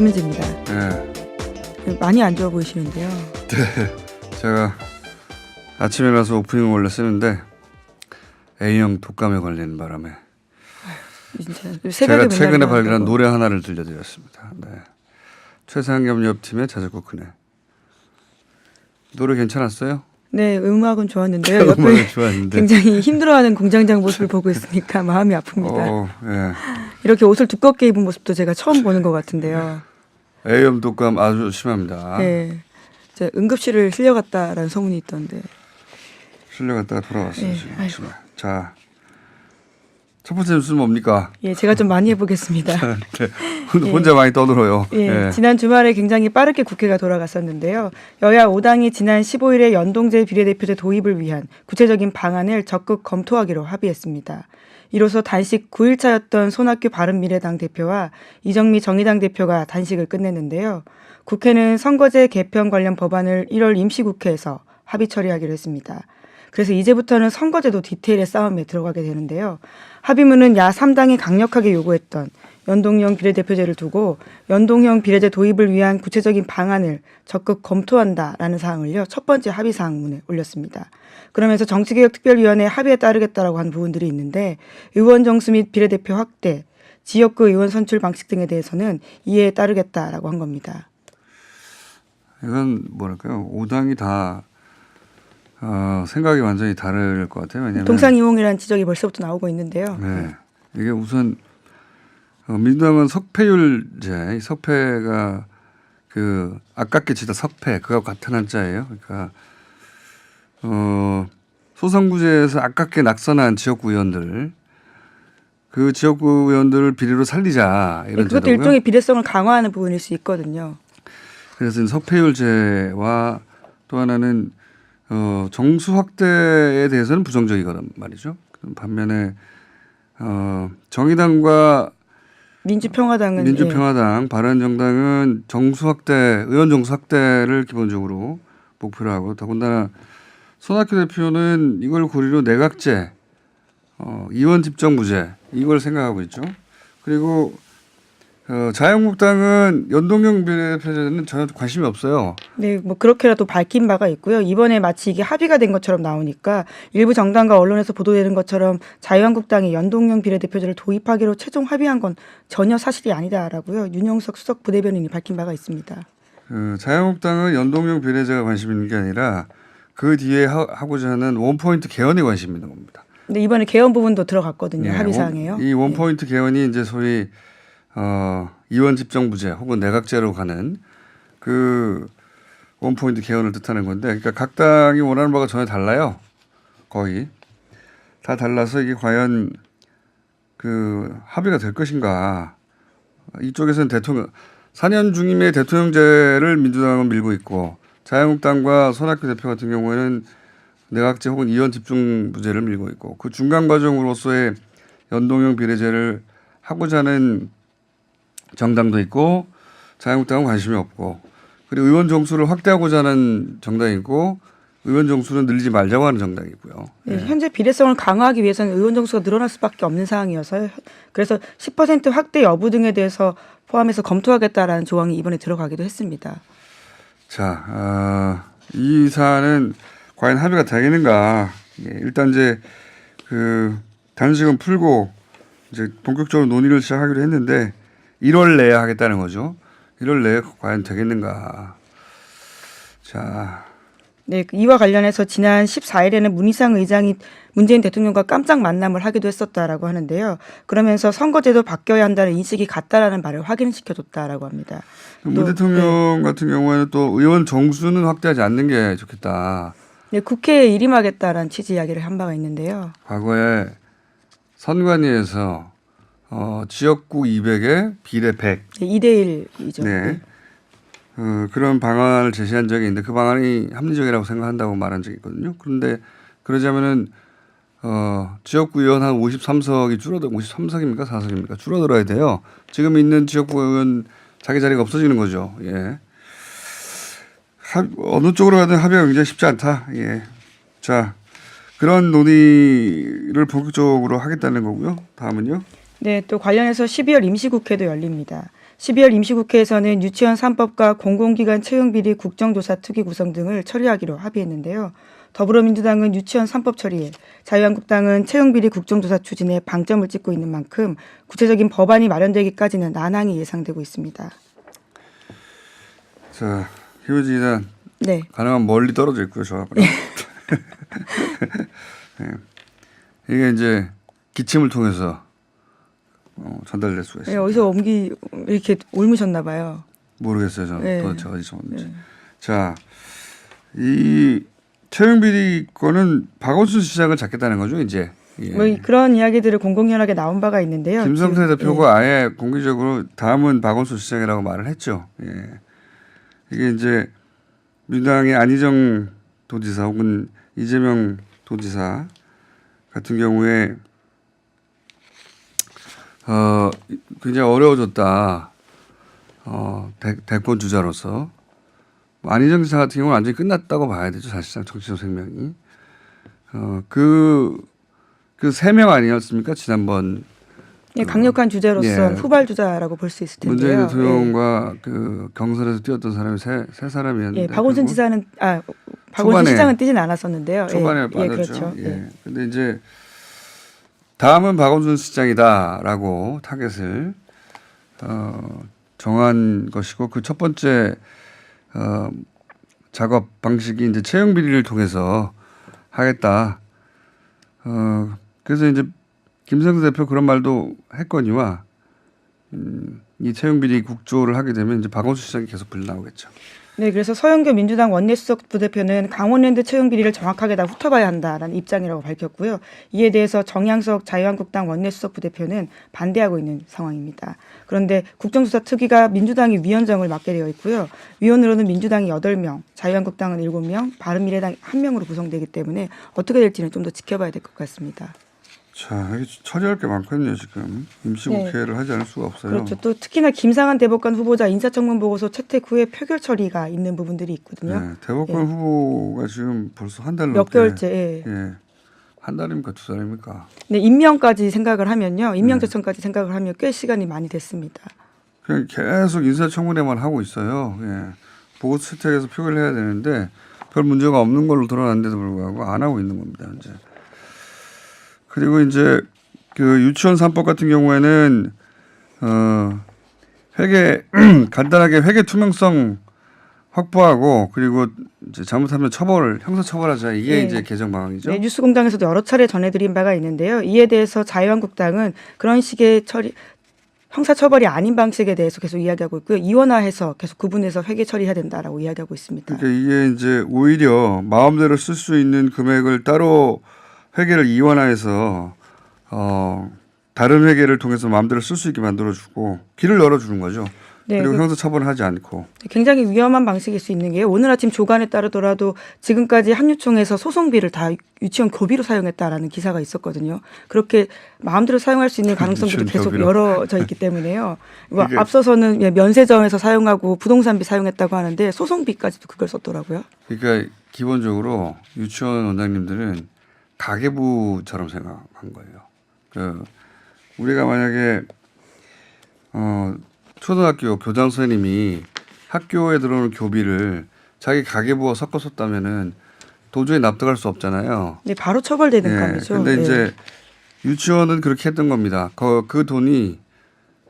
김은지입니다. 네. 많이 안 좋아 보이시는데요. 네. 제가 아침에 가서 오프닝을 원래 쓰는데 A형 독감에 걸리는 바람에 제가 최근에 발견한 노래 하나를 들려드렸습니다. 네. 최상겸 옆팀의 자작곡크네. 노래 괜찮았어요? 네, 음악은 좋았는데요. 옆에 굉장히 힘들어하는 공장장 모습을 보고 있으니까 마음이 아픕니다. 예. 이렇게 옷을 두껍게 입은 모습도 제가 처음 보는 것 같은데요. A형 독감 아주 심합니다. 네, 응급실을 실려갔다라는 소문이 있던데. 실려갔다가 돌아왔어요. 네, 지금. 자, 첫 번째 뉴스는 뭡니까? 예, 제가 좀 많이 해보겠습니다. 네. 혼자 많이 떠들어요. 예, 예. 지난 주말에 굉장히 빠르게 국회가 돌아갔었는데요. 여야 5당이 지난 15일에 연동제 비례대표제 도입을 위한 구체적인 방안을 적극 검토하기로 합의했습니다. 이로써 단식 9일차였던 손학규 바른미래당 대표와 이정미 정의당 대표가 단식을 끝냈는데요. 국회는 선거제 개편 관련 법안을 1월 임시국회에서 합의 처리하기로 했습니다. 그래서 이제부터는 선거제도 디테일의 싸움에 들어가게 되는데요. 합의문은 야 3당이 강력하게 요구했던 연동형 비례대표제를 두고 연동형 비례제 도입을 위한 구체적인 방안을 적극 검토한다라는 사항을요. 첫 번째 합의 사항문에 올렸습니다. 그러면서 정치개혁특별위원회 합의에 따르겠다라고 한 부분들이 있는데 의원 정수 및 비례대표 확대, 지역구 의원 선출 방식 등에 대해서는 이에 따르겠다라고 한 겁니다. 이건 뭐랄까요? 5당이 다 생각이 완전히 다를 것 같아요. 왜냐하면 동상이몽이라는 지적이 벌써부터 나오고 있는데요. 네. 이게 우선 민주당은 석패율제, 석패가 그 아깝게 치다 석패 그거 같은 한자예요. 그러니까 소선구제에서 아깝게 낙선한 지역구 의원들 그 지역구 의원들을 비례로 살리자 이런 그것도 제도고요. 일종의 비례성을 강화하는 부분일 수 있거든요. 그래서 석패율제와 또 하나는 정수 확대에 대해서는 부정적이거든 말이죠. 반면에 정의당과 민주평화당, 바른정당은 정수 확대, 의원 정수 확대를 기본적으로 목표로 하고 더군다나 손학규 대표는 이걸 고리로 내각제, 이원 집정부제 이걸 생각하고 있죠. 그리고 자유한국당은 연동형 비례대표제는 전혀 관심이 없어요. 네, 뭐 그렇게라도 밝힌 바가 있고요. 이번에 마치 이게 합의가 된 것처럼 나오니까 일부 정당과 언론에서 보도되는 것처럼 자유한국당이 연동형 비례대표제를 도입하기로 최종 합의한 건 전혀 사실이 아니다라고요. 윤영석 수석 부대변인이 밝힌 바가 있습니다. 자유한국당은 연동형 비례제가 관심 있는 게 아니라 그 뒤에 하고자 하는 원포인트 개헌에 관심 있는 겁니다. 근데 이번에 개헌 부분도 들어갔거든요. 네, 합의 사항에요. 이 원포인트 개헌이 이제 소위 이원 집정부제 혹은 내각제로 가는 그 원포인트 개헌을 뜻하는 건데, 그러니까 각 당이 원하는 바가 전혀 달라요. 거의 다 달라서 이게 과연 그 합의가 될 것인가? 이쪽에서는 4년 중임의 대통령제를 민주당은 밀고 있고, 자유한국당과 손학규 대표 같은 경우에는 내각제 혹은 이원 집중부제를 밀고 있고, 그 중간 과정으로서의 연동형 비례제를 하고자 하는 정당도 있고 자유한국당은 관심이 없고, 그리고 의원 정수를 확대하고자 하는 정당이 있고 의원 정수는 늘리지 말자고 하는 정당이 있고요. 네, 현재 비례성을 강화하기 위해서는 의원 정수가 늘어날 수밖에 없는 상황이어서요. 그래서 10% 확대 여부 등에 대해서 포함해서 검토하겠다라는 조항이 이번에 들어가기도 했습니다. 자, 이 사안은 과연 합의가 되겠는가? 일단 이제 그 단식은 풀고 이제 본격적으로 논의를 시작하기로 했는데 1월 내에 하겠다는 거죠. 1월 내에 과연 되겠는가? 자, 네, 이와 관련해서 지난 14일에는 문희상 의장이 문재인 대통령과 깜짝 만남을 하기도 했었다라고 하는데요. 그러면서 선거제도 바뀌어야 한다는 인식이 같다라는 말을 확인시켜줬다라고 합니다. 문 대통령 같은 경우에는 또 의원 정수는 확대하지 않는 게 좋겠다. 네, 국회에 일임하겠다라는 취지 이야기를 한 바가 있는데요. 과거에 선관위에서 지역구 200에 비례 100. 네, 2대1이죠. 네. 그런 방안을 제시한 적이 있는데 그 방안이 합리적이라고 생각한다고 말한 적이 있거든요. 그런데 그러자면은 지역구 의원 한 53석이 53석입니까? 4석입니까? 줄어들어야 돼요. 지금 있는 지역구 의원 자기 자리가 없어지는 거죠. 예. 어느 쪽으로 가든 합의가 굉장히 쉽지 않다. 예. 자, 그런 논의를 본격적으로 하겠다는 거고요. 다음은요. 네, 또 관련해서 12월 임시국회도 열립니다. 12월 임시국회에서는 유치원 3법과 공공기관 채용비리 국정조사 특위 구성 등을 처리하기로 합의했는데요. 더불어민주당은 유치원 3법 처리에, 자유한국당은 채용비리 국정조사 추진에 방점을 찍고 있는 만큼 구체적인 법안이 마련되기까지는 난항이 예상되고 있습니다. 자, 희우지는 네. 가능한 멀리 떨어져 있고요, 저하고는. 네. 이게 이제 기침을 통해서 전달될 수가 있습니다. 네, 어디서 이렇게 옮으셨나 봐요. 모르겠어요, 저는 네. 도대체 어디서 왔는지. 네. 자, 이 채용비리 건은 박원순 시장을 잡겠다는 거죠, 이제. 예. 뭐 그런 이야기들을 공공연하게 나온 바가 있는데요. 김성태 대표가 아예 공개적으로 다음은 박원순 시장이라고 말을 했죠. 예. 이게 이제 민주당의 안희정 도지사 혹은 이재명 도지사 같은 경우에 굉장히 어려워졌다. 대권 주자로서. 안희정 지사 같은 경우는 완전히 끝났다고 봐야 되죠. 사실상 정치적 생명이. 그 세 명 아니었습니까? 지난번. 예, 강력한 주자로서 예. 후발 주자라고 볼 수 있을 텐데요. 문재인 대통령과 그 경선에서 뛰었던 사람이 세 사람이었는데. 예, 박원순 지사는 박원순 시장은 뛰진 않았었는데요. 초반에 예, 빠졌죠. 그렇죠. 예. 근데 이제 다음은 박원순 시장이다라고 타겟을 정한 것이고 그 첫 번째 작업 방식이 이제 채용 비리를 통해서 하겠다. 그래서 이제 김성태 대표 그런 말도 했거니와 이 채용 비리 국조를 하게 되면 이제 박원순 시장이 계속 불 나오겠죠. 네, 그래서 서영교 민주당 원내수석 부대표는 강원랜드 채용 비리를 정확하게 다 훑어봐야 한다라는 입장이라고 밝혔고요. 이에 대해서 정양석 자유한국당 원내수석 부대표는 반대하고 있는 상황입니다. 그런데 국정조사 특위가 민주당이 위원장을 맡게 되어 있고요. 위원으로는 민주당이 8명, 자유한국당은 7명, 바른미래당 1명으로 구성되기 때문에 어떻게 될지는 좀 더 지켜봐야 될 것 같습니다. 자, 여기 처리할 게 많거든요, 지금. 임시국회를 하지 않을 수가 없어요. 그렇죠. 또 특히나 김상한 대법관 후보자 인사청문 보고서 채택 후에 표결 처리가 있는 부분들이 있거든요. 네, 대법관 후보가 지금 벌써 한 달 몇 넘게. 개월째. 예. 한 달입니까? 2달입니까? 네, 임명까지 생각을 하면요. 임명제청까지 생각을 하면 꽤 시간이 많이 됐습니다. 그냥 계속 인사청문회만 하고 있어요. 예. 보고서 채택해서 표결을 해야 되는데 별 문제가 없는 걸로 드러났는데도 불구하고 안 하고 있는 겁니다, 현재. 그리고 이제 그 유치원 3법 같은 경우에는 회계 간단하게 회계 투명성 확보하고 그리고 이제 잘못하면 형사 처벌하자 이게 네. 이제 개정 방안이죠. 네, 뉴스공장에서도 여러 차례 전해드린 바가 있는데요. 이에 대해서 자유한국당은 그런 식의 형사 처벌이 아닌 방식에 대해서 계속 이야기하고 있고요. 이원화해서 계속 구분해서 회계 처리해야 된다라고 이야기하고 있습니다. 그러니까 이게 이제 오히려 마음대로 쓸 수 있는 금액을 따로 회계를 이원화해서 다른 회계를 통해서 마음대로 쓸 수 있게 만들어주고 길을 열어주는 거죠. 네, 그리고 형사 처벌을 하지 않고. 굉장히 위험한 방식일 수 있는 게 오늘 아침 조간에 따르더라도 지금까지 합류총에서 소송비를 다 유치원 교비로 사용했다라는 기사가 있었거든요. 그렇게 마음대로 사용할 수 있는 가능성들이 계속 교비로. 열어져 있기 때문에요. 앞서서는 면세점에서 사용하고 부동산비 사용했다고 하는데 소송비까지도 그걸 썼더라고요. 그러니까 기본적으로 유치원 원장님들은 가계부처럼 생각한 거예요. 우리가 만약에 초등학교 교장 선생님이 학교에 들어오는 교비를 자기 가계부와 섞어 썼다면은 도저히 납득할 수 없잖아요. 네, 바로 처벌되는 감이죠. 근데 네. 이제 유치원은 그렇게 했던 겁니다. 그 돈이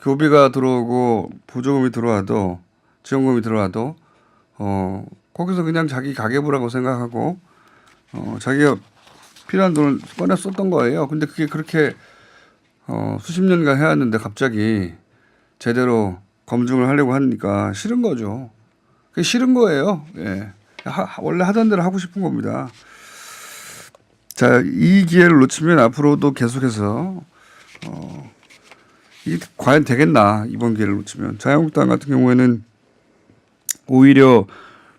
교비가 들어오고 보조금이 들어와도 지원금이 들어와도 거기서 그냥 자기 가계부라고 생각하고 자기가 필요한 돈을 꺼내 썼던 거예요. 근데 그게 그렇게 수십 년간 해왔는데 갑자기 제대로 검증을 하려고 하니까 싫은 거죠. 그게 싫은 거예요. 예. 원래 하던 대로 하고 싶은 겁니다. 자, 이 기회를 놓치면 앞으로도 계속해서 이게 과연 되겠나 이번 기회를 놓치면. 자유한국당 같은 경우에는 오히려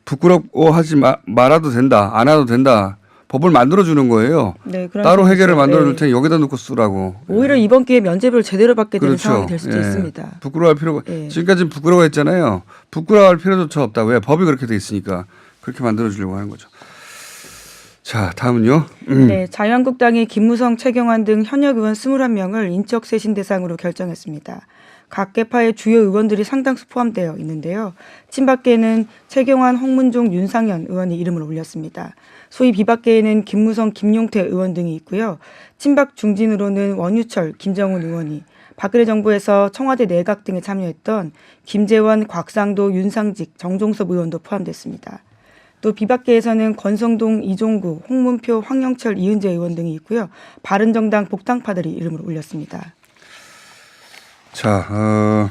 부끄러워하지 말아도 된다. 안 해도 된다. 법을 만들어주는 거예요. 네, 그런 따로 식이죠. 회계를 만들어줄 네. 테니 여기다 놓고 쓰라고. 오히려 이번 기회에 면제비를 제대로 받게 되는 그렇죠. 상황이 될 수도 예. 있습니다. 부끄러워할 필요가 예. 지금까지는 부끄러워했잖아요. 부끄러워할 필요조차 없다. 왜? 법이 그렇게 돼 있으니까 그렇게 만들어주려고 하는 거죠. 자, 다음은요. 네, 자유한국당이 김무성, 최경환 등 현역 의원 21명을 인적 쇄신 대상으로 결정했습니다. 각 계파의 주요 의원들이 상당수 포함되어 있는데요. 친박계는 최경환, 홍문종, 윤상현 의원이 이름을 올렸습니다. 소위 비박계에는 김무성, 김용태 의원 등이 있고요. 친박 중진으로는 원유철, 김정은 의원이, 박근혜 정부에서 청와대 내각 등에 참여했던 김재원, 곽상도, 윤상직, 정종섭 의원도 포함됐습니다. 또 비박계에서는 권성동, 이종구, 홍문표, 황영철, 이은재 의원 등이 있고요. 바른정당 복당파들이 이름을 올렸습니다. 자,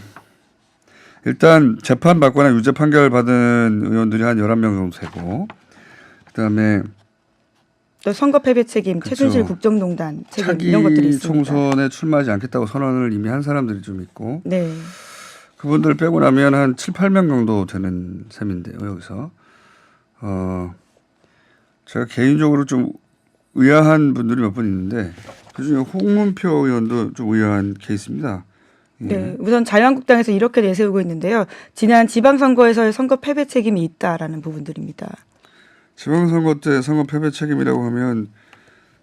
일단 재판 받거나 유죄 판결 받은 의원들이 한 11명 정도 되고, 그다음에 또 선거 패배 책임, 그렇죠. 최순실 국정농단 책임 차기 이런 것들이 있습니다. 총선에 출마하지 않겠다고 선언을 이미 한 사람들이 좀 있고, 네. 그분들 빼고 나면 한 7, 8명 정도 되는 셈인데요. 여기서 제가 개인적으로 좀 의아한 분들이 몇 분 있는데 그중에 홍문표 의원도 좀 의아한 케이스입니다. 예. 네, 우선 자유한국당에서 이렇게 내세우고 있는데요. 지난 지방선거에서의 선거 패배 책임이 있다라는 부분들입니다. 지방선거 때 선거 패배 책임이라고 하면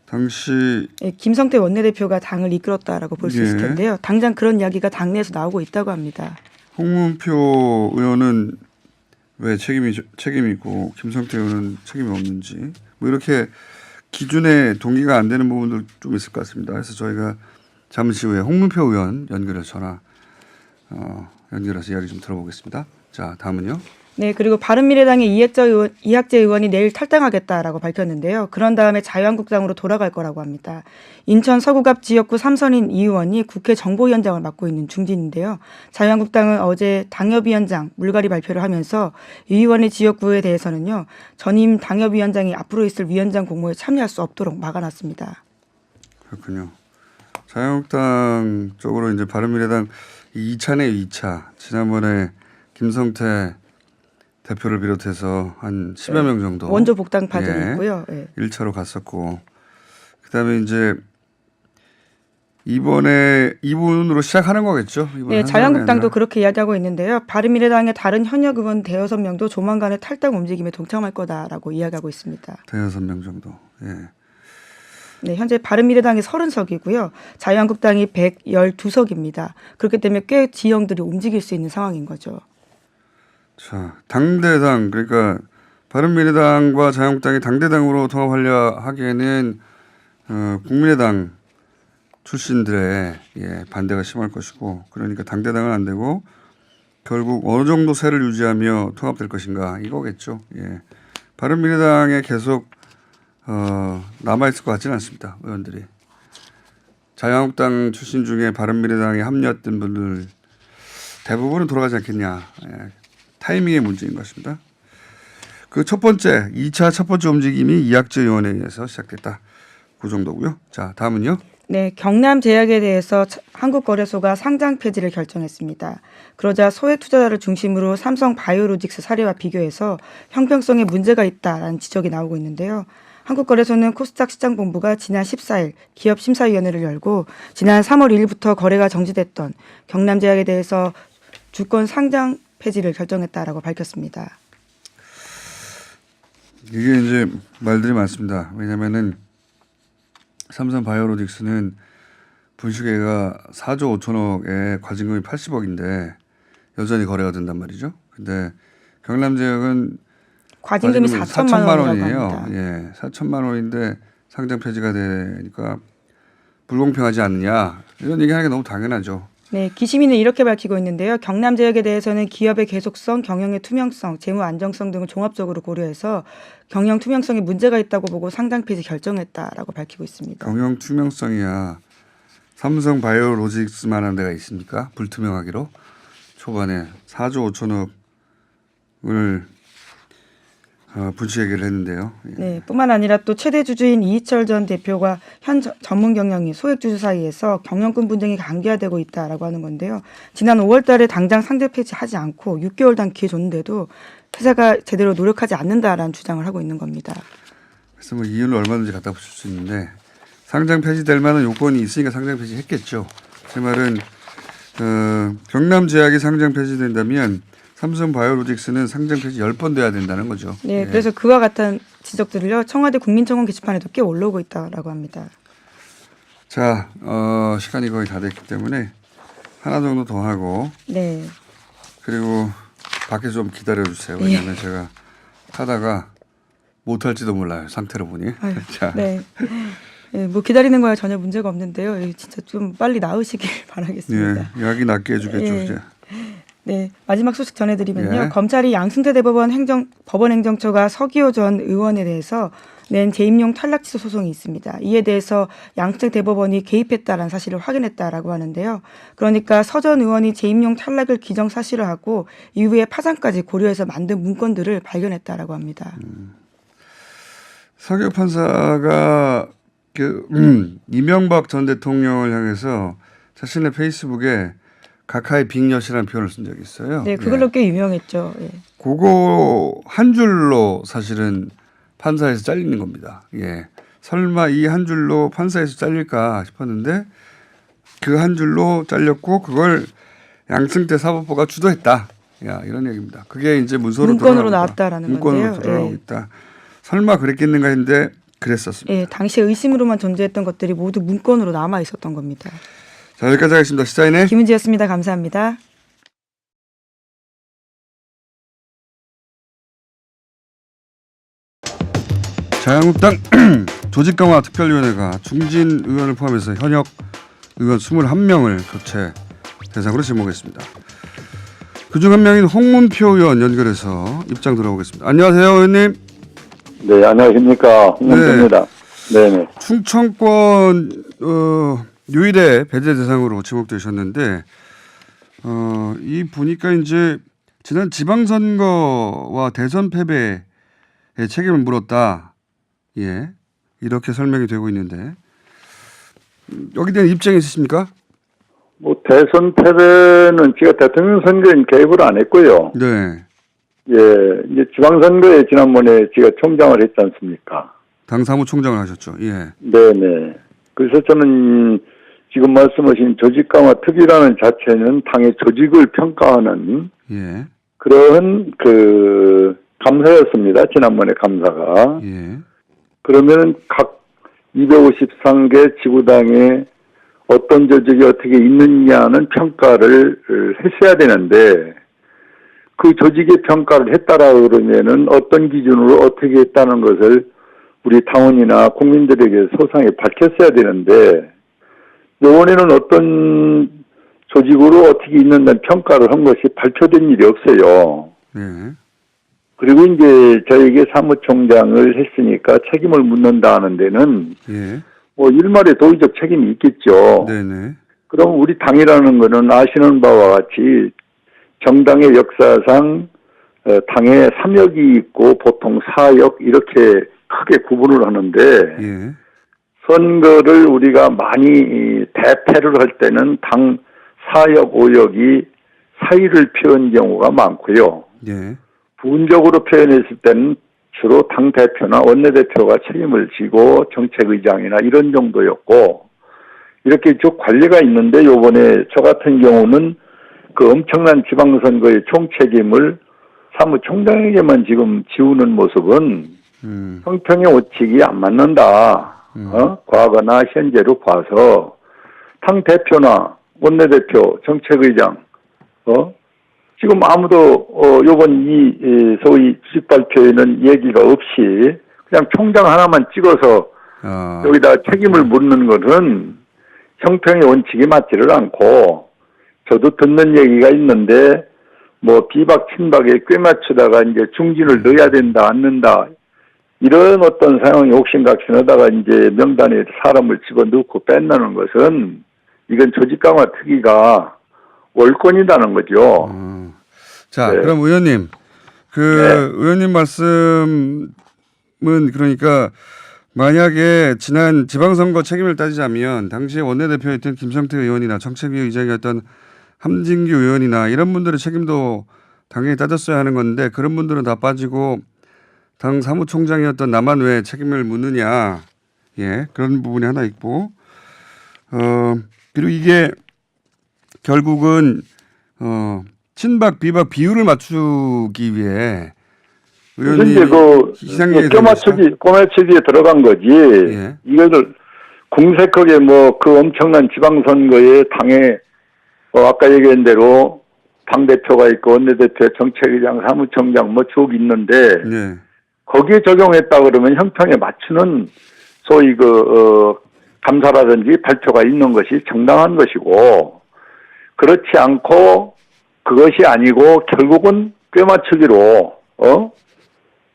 당시 예, 김성태 원내대표가 당을 이끌었다라고 볼 수 있을 예. 텐데요. 당장 그런 이야기가 당내에서 나오고 있다고 합니다. 홍문표 의원은 왜 책임이 있고 김성태 의원은 책임이 없는지 뭐 이렇게 기준에 동의가 안 되는 부분도 좀 있을 것 같습니다. 그래서 저희가 잠시 후에 홍문표 의원 연결해서 이야기 좀 들어보겠습니다. 자, 다음은요. 네, 그리고 바른미래당의 이학재 의원이 내일 탈당하겠다라고 밝혔는데요. 그런 다음에 자유한국당으로 돌아갈 거라고 합니다. 인천 서구갑 지역구 삼선인 이 의원이 국회 정보위원장을 맡고 있는 중진인데요. 자유한국당은 어제 당협위원장 물갈이 발표를 하면서 이 의원의 지역구에 대해서는요. 전임 당협위원장이 앞으로 있을 위원장 공모에 참여할 수 없도록 막아놨습니다. 그렇군요. 자유한국당 쪽으로 이제 바른미래당 2차네 2차. 지난번에 김성태 대표를 비롯해서 한 10여 명 정도 원조 복당파들이 있고요. 예. 1차로 갔었고 그다음에 이제 이번에 이분으로 시작하는 거겠죠. 네, 자유한국당도 그렇게 이야기하고 있는데요. 바른미래당의 다른 현역 의원 대여섯 명도 조만간에 탈당 움직임에 동참할 거다라고 이야기하고 있습니다. 대여섯 명 정도. 예. 네, 현재 바른미래당이 30석이고요. 자유한국당이 112석입니다. 그렇기 때문에 꽤 지형들이 움직일 수 있는 상황인 거죠. 자, 당대당 그러니까 바른미래당과 자유한국당이 당대당으로 통합하려 하기에는 국민의당 출신들의 반대가 심할 것이고 그러니까 당대당은 안 되고 결국 어느 정도 세를 유지하며 통합될 것인가 이거겠죠. 예. 바른미래당에 계속 남아있을 것 같지는 않습니다. 의원들이. 자유한국당 출신 중에 바른미래당에 합류했던 분들 대부분은 돌아가지 않겠냐. 예. 타이밍의 문제인 것 같습니다. 그 첫 번째, 2차 첫 번째 움직임이 이학재 의원에 의해서 시작됐다. 그 정도고요. 자, 다음은요. 네, 경남제약에 대해서 한국거래소가 상장 폐지를 결정했습니다. 그러자 소액 투자자를 중심으로 삼성 바이오로직스 사례와 비교해서 형평성에 문제가 있다라는 지적이 나오고 있는데요. 한국거래소는 코스닥 시장본부가 지난 14일 기업심사위원회를 열고 지난 3월 1일부터 거래가 정지됐던 경남제약에 대해서 주권 상장 폐지를 결정했다라고 밝혔습니다. 이게 이제 말들이 많습니다. 왜냐하면은 삼성 바이오로직스는 분식회가 4조 5천억에 과징금이 80억인데 여전히 거래가 된단 말이죠. 근데 경남제약은 과징금이 4천만 원이에요. 예, 4천만 원인데 상장 폐지가 되니까 불공평하지 않느냐 이런 얘기하는 게 너무 당연하죠. 네, 기시민은 이렇게 밝히고 있는데요. 경남제약에 대해서는 기업의 계속성, 경영의 투명성, 재무 안정성 등을 종합적으로 고려해서 경영 투명성에 문제가 있다고 보고 상장 폐지 결정했다라고 밝히고 있습니다. 경영 투명성이야 삼성 바이오로직스만한 데가 있습니까? 불투명하기로 초반에 4조 5천억을 분식 얘기를 했는데요. 예. 네, 뿐만 아니라 또 최대 주주인 이희철 전 대표가 현 전문 경영인 소액 주주 사이에서 경영권 분쟁이 간계화되고 있다라고 하는 건데요. 지난 5월달에 당장 상장 폐지하지 않고 6개월 단 기회 줬는데도 회사가 제대로 노력하지 않는다라는 주장을 하고 있는 겁니다. 그래서 뭐 이유를 얼마든지 갖다 붙일 수 있는데 상장 폐지될 만한 요건이 있으니까 상장 폐지했겠죠. 제 말은 경남제약이 상장 폐지된다면 삼성 바이오로직스는 상장 폐지 10번 돼야 된다는 거죠. 네, 그래서 그와 같은 지적들을요 청와대 국민청원 게시판에도 꽤 올라오고 있다라고 합니다. 자, 시간이 거의 다 됐기 때문에 하나 정도 더 하고. 네. 그리고 밖에 좀 기다려주세요. 왜냐하면 제가 하다가 못할지도 몰라요. 상태로 보니. 아유, 자. 네. 네, 뭐 기다리는 거야 전혀 문제가 없는데요. 진짜 좀 빨리 나으시길 바라겠습니다. 예, 약이 낫게 해주겠죠. 예. 이제. 네, 마지막 소식 전해드리면요. 예. 검찰이 양승태 대법원 법원행정처가 서기호 전 의원에 대해서 낸 재임용 탈락치소 소송이 있습니다. 이에 대해서 양승태 대법원이 개입했다라는 사실을 확인했다라고 하는데요. 그러니까 서 전 의원이 재임용 탈락을 기정사실을 하고 이후에 파산까지 고려해서 만든 문건들을 발견했다라고 합니다. 서기호 판사가 이명박 전 대통령을 향해서 자신의 페이스북에 각하의 빅엿이라는 표현을 쓴 적이 있어요. 네, 그걸로 꽤 유명했죠. 예. 그거 한 줄로 사실은 판사에서 잘리는 겁니다. 예. 설마 이 한 줄로 판사에서 잘릴까 싶었는데 그 한 줄로 잘렸고 그걸 양승태 사법부가 주도했다. 야, 이런 얘기입니다. 그게 이제 문건으로 나왔다라는 문건으로 건데요. 드러나고 예. 있다. 설마 그랬겠는가 했는데 그랬었습니다. 예, 당시에 의심으로만 존재했던 것들이 모두 문건으로 남아 있었던 겁니다. 자, 여기까지 하겠습니다. 시사인의 김은지였습니다. 감사합니다. 자유한국당 조직강화 특별위원회가 중진 의원을 포함해서 현역 의원 21명을 교체 대상으로 지목했습니다. 그중 한 명인 홍문표 의원 연결해서 입장 들어보겠습니다. 안녕하세요, 의원님. 네, 안녕하십니까. 홍문표입니다. 네. 충청권 유일의 배제 대상으로 지목되셨는데 이 보니까 이제 지난 지방선거와 대선 패배에 책임을 물었다. 예, 이렇게 설명이 되고 있는데 여기 대한 입장이 있으십니까? 뭐 대선 패배는 제가 대통령 선거엔 개입을 안 했고요. 네. 예, 이제 지방선거에 지난번에 제가 총장을 했지 않습니까? 당 사무총장을 하셨죠. 예. 네네. 그래서 저는 지금 말씀하신 조직 강화 특위라는 자체는 당의 조직을 평가하는 예. 그런 감사였습니다. 지난번에 감사가. 예. 그러면 각 253개 지구당에 어떤 조직이 어떻게 있느냐는 평가를 했어야 되는데 그 조직의 평가를 했다라 그러면은 어떤 기준으로 어떻게 했다는 것을 우리 당원이나 국민들에게 소상히 밝혔어야 되는데 이번에는 어떤 조직으로 어떻게 있는다는 평가를 한 것이 발표된 일이 없어요. 네. 그리고 이제 저에게 사무총장을 했으니까 책임을 묻는다 하는 데는 예. 뭐 일말의 도의적 책임이 있겠죠. 네네. 그럼 우리 당이라는 거는 아시는 바와 같이 정당의 역사상 당에 3역이 있고 보통 4역 이렇게 크게 구분을 하는데 예. 선거를 우리가 많이 대패를 할 때는 당 4역, 5역이 사의를 표한 경우가 많고요. 예. 부분적으로 표현했을 때는 주로 당대표나 원내대표가 책임을 지고 정책의장이나 이런 정도였고 이렇게 쭉 관리가 있는데 요번에 저 같은 경우는 그 엄청난 지방선거의 총책임을 사무총장에게만 지금 지우는 모습은 형평의 오칙이 안 맞는다. 과거나 현재로 봐서 당대표나 원내대표, 정책의장 지금 아무도 요번 이 소위 주식 발표에는 얘기가 없이 그냥 총장 하나만 찍어서 여기다 책임을 묻는 것은 형평의 원칙이 맞지를 않고 저도 듣는 얘기가 있는데 뭐 비박 친박에 꿰맞추다가 이제 중진을 넣어야 된다 안 넣는다 이런 어떤 상황이 옥신각신하다가 이제 명단에 사람을 집어넣고 뺀다는 것은 이건 조직 강화 특위가 월권이라는 거죠. 자, 네. 그럼 의원님, 네. 의원님 말씀은 그러니까 만약에 지난 지방선거 책임을 따지자면 당시에 원내대표였던 김성태 의원이나 정책위 의장이었던 함진규 의원이나 이런 분들의 책임도 당연히 따졌어야 하는 건데 그런 분들은 다 빠지고 당 사무총장이었던 나만 왜 책임을 묻느냐. 예, 그런 부분이 하나 있고, 그리고 이게 결국은, 친박, 비박 비율을 맞추기 위해 의원이 이제 희생이 꿰맞추기에 들어간 거지. 예. 이거를 궁색하게 뭐 그 엄청난 지방선거에 당의 아까 얘기한 대로 당대표가 있고 원내대표, 정책의장, 사무총장 뭐 쭉 있는데 네. 거기에 적용했다 그러면 형평에 맞추는 소위 감사라든지 발표가 있는 것이 정당한 것이고 그렇지 않고 그것이 아니고 결국은 꿰맞추기로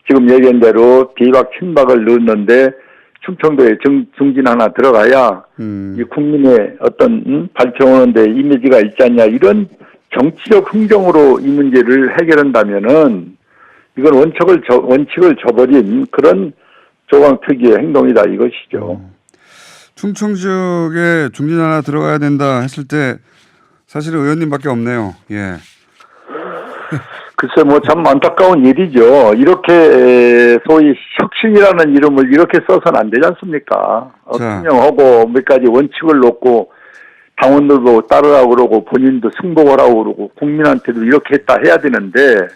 지금 얘기한 대로 비박 친박을 넣었는데 충청도에 중진 하나 들어가야 이 국민의 어떤 발표하는데 이미지가 있지 않냐 이런 정치적 흥정으로 이 문제를 해결한다면은 이건 원칙을 저버린 그런 조강 특유의 행동이다 이것이죠. 충청 지역에 중진 하나 들어가야 된다 했을 때 사실은 의원님밖에 없네요. 예. 글쎄 뭐 참 안타까운 일이죠. 이렇게 소위 혁신이라는 이름을 이렇게 써서는 안 되지 않습니까? 투명하고 몇 가지 원칙을 놓고 당원들도 따르라고 그러고 본인도 승복을 하고 그러고 국민한테도 이렇게 했다 해야 되는데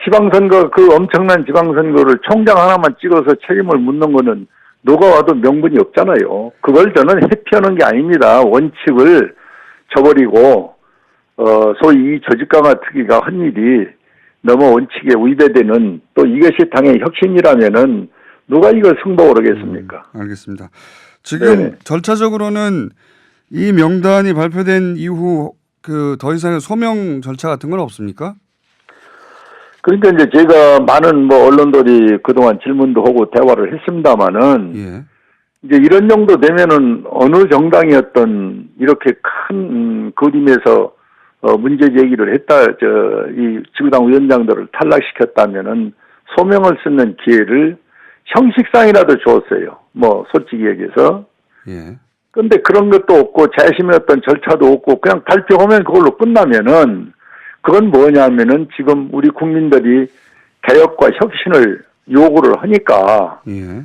지방선거 그 엄청난 지방선거를 총장 하나만 찍어서 책임을 묻는 거는 누가 와도 명분이 없잖아요. 그걸 저는 회피하는 게 아닙니다. 원칙을 저버리고 소위 이 조직강화 특위가 한 일이 너무 원칙에 위배되는 또 이것이 당의 혁신이라면은 누가 이걸 승복을 하겠습니까? 알겠습니다. 지금 네네. 절차적으로는 이 명단이 발표된 이후 더 이상의 소명 절차 같은 건 없습니까? 그러니까 이제 제가 많은 언론들이 그동안 질문도 하고 대화를 했습니다마는 예. 이제 이런 정도 되면은 어느 정당이었던 이렇게 큰 그림에서 문제 제기를 했다, 이 지구당 위원장들을 탈락시켰다면은 소명을 쓰는 기회를 형식상이라도 줬어요. 솔직히 얘기해서. 예. 근데 그런 것도 없고, 재심의 어떤 절차도 없고, 그냥 발표하면 그걸로 끝나면은, 그건 뭐냐면은 지금 우리 국민들이 개혁과 혁신을 요구를 하니까, 예.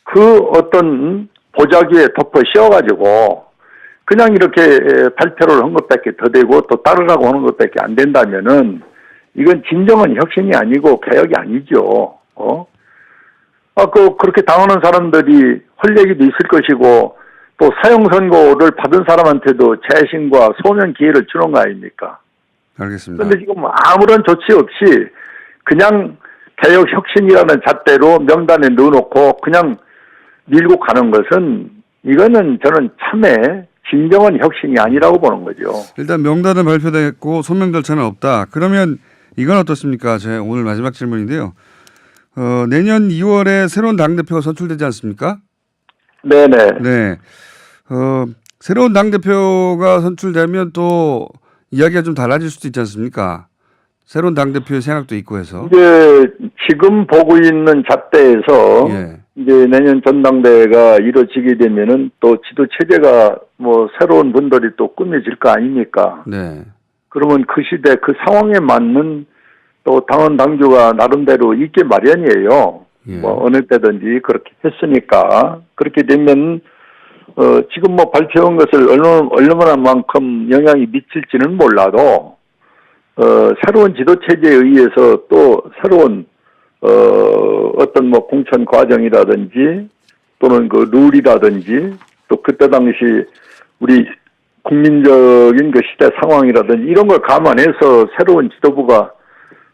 그 어떤 보자기에 덮어 씌워가지고, 그냥 이렇게 발표를 한 것밖에 더 되고 또 따르라고 하는 것밖에 안 된다면은 이건 진정한 혁신이 아니고 개혁이 아니죠. 그렇게 당하는 사람들이 할 얘기도 있을 것이고 또 사형선고를 받은 사람한테도 재심과 소명 기회를 주는 거 아닙니까? 알겠습니다. 그런데 지금 아무런 조치 없이 그냥 개혁 혁신이라는 잣대로 명단에 넣어놓고 그냥 밀고 가는 것은 이거는 저는 참에 진정한 혁신이 아니라고 보는 거죠. 일단 명단은 발표됐고 소명 절차는 없다. 그러면 이건 어떻습니까? 제 오늘 마지막 질문인데요. 내년 2월에 새로운 당대표가 선출되지 않습니까? 네네. 네. 새로운 당대표가 선출되면 또 이야기가 좀 달라질 수도 있지 않습니까? 새로운 당대표의 생각도 있고 해서. 이제 지금 보고 있는 잣대에서 예. 이제 내년 전당대회가 이루어지게 되면은 또 지도 체제가 새로운 분들이 또 꾸며질 거 아닙니까? 네. 그러면 그 시대 그 상황에 맞는 또 당원 당규가 나름대로 있게 마련이에요. 예. 어느 때든지 그렇게 했으니까 그렇게 되면 지금 발표한 것을 얼마만큼 영향이 미칠지는 몰라도 새로운 지도 체제에 의해서 또 새로운 어떤 공천 과정이라든지 또는 그 룰이라든지 또 그때 당시 우리 국민적인 그 시대 상황이라든지 이런 걸 감안해서 새로운 지도부가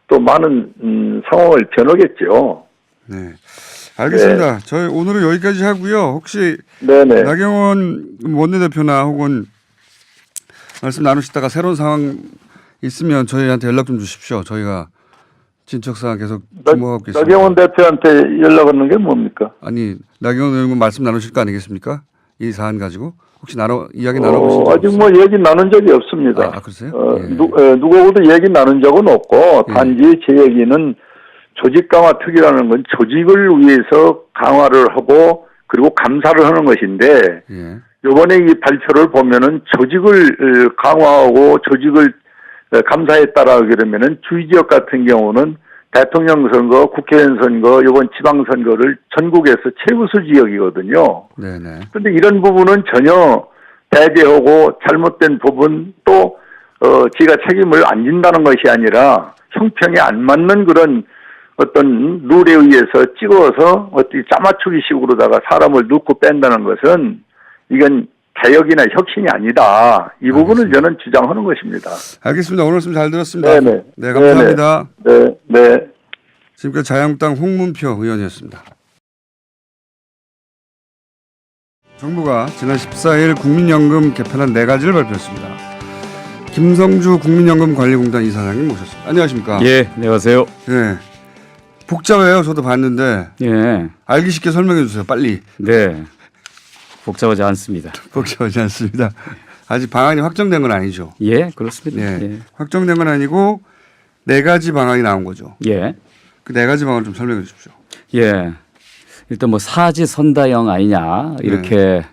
또 많은 상황을 변하겠죠. 네. 알겠습니다. 네. 저희 오늘은 여기까지 하고요. 혹시 네네. 나경원 원내대표나 혹은 말씀 나누시다가 새로운 상황 있으면 저희한테 연락 좀 주십시오. 저희가 진척사항 계속 주목하고 있습니다. 나경원 대표한테 연락하는 게 뭡니까? 아니 나경원 의원 말씀 나누실 거 아니겠습니까? 이 사안 가지고 혹시 이야기 나눠보신 적 아직 얘기 나눈 적이 없습니다. 그러세요? 누구하고도 얘기 나눈 적은 없고 단지 제 얘기는 조직 강화 특위라는 건 조직을 위해서 강화를 하고 그리고 감사를 하는 것인데 이번에 이 발표를 보면은 조직을 강화하고 조직을 감사했다라 그러면은 주의 지역 같은 경우는 대통령 선거, 국회의원 선거, 이번 지방선거를 전국에서 최우수 지역이거든요. 네네. 그런데 이런 부분은 전혀 배제하고 잘못된 부분 또 지가 책임을 안 진다는 것이 아니라 형평에 안 맞는 그런 어떤 룰에 의해서 찍어서 어떻게 짜맞추기 식으로다가 사람을 넣고 뺀다는 것은 이건 개혁이나 혁신이 아니다. 이 부분을 저는 주장하는 것입니다. 알겠습니다. 오늘 말씀 잘 들었습니다. 네네. 네, 감사합니다. 네, 네. 지금까지 자유한국당 홍문표 의원이었습니다. 정부가 지난 14일 국민연금 개편안 4가지를 발표했습니다. 김성주 국민연금관리공단 이사장님 모셨습니다. 안녕하십니까? 예, 안녕하세요. 예. 복잡해요. 저도 봤는데 예, 알기 쉽게 설명해 주세요. 빨리. 네. 복잡하지 않습니다. 복잡하지 않습니다. 아직 방안이 확정된 건 아니죠. 예, 그렇습니다. 네. 예. 확정된 건 아니고 4가지 방안이 나온 거죠. 예. 그 4가지 방안을 좀 설명해 주십시오. 예. 일단 뭐 사지선다형 아니냐 이렇게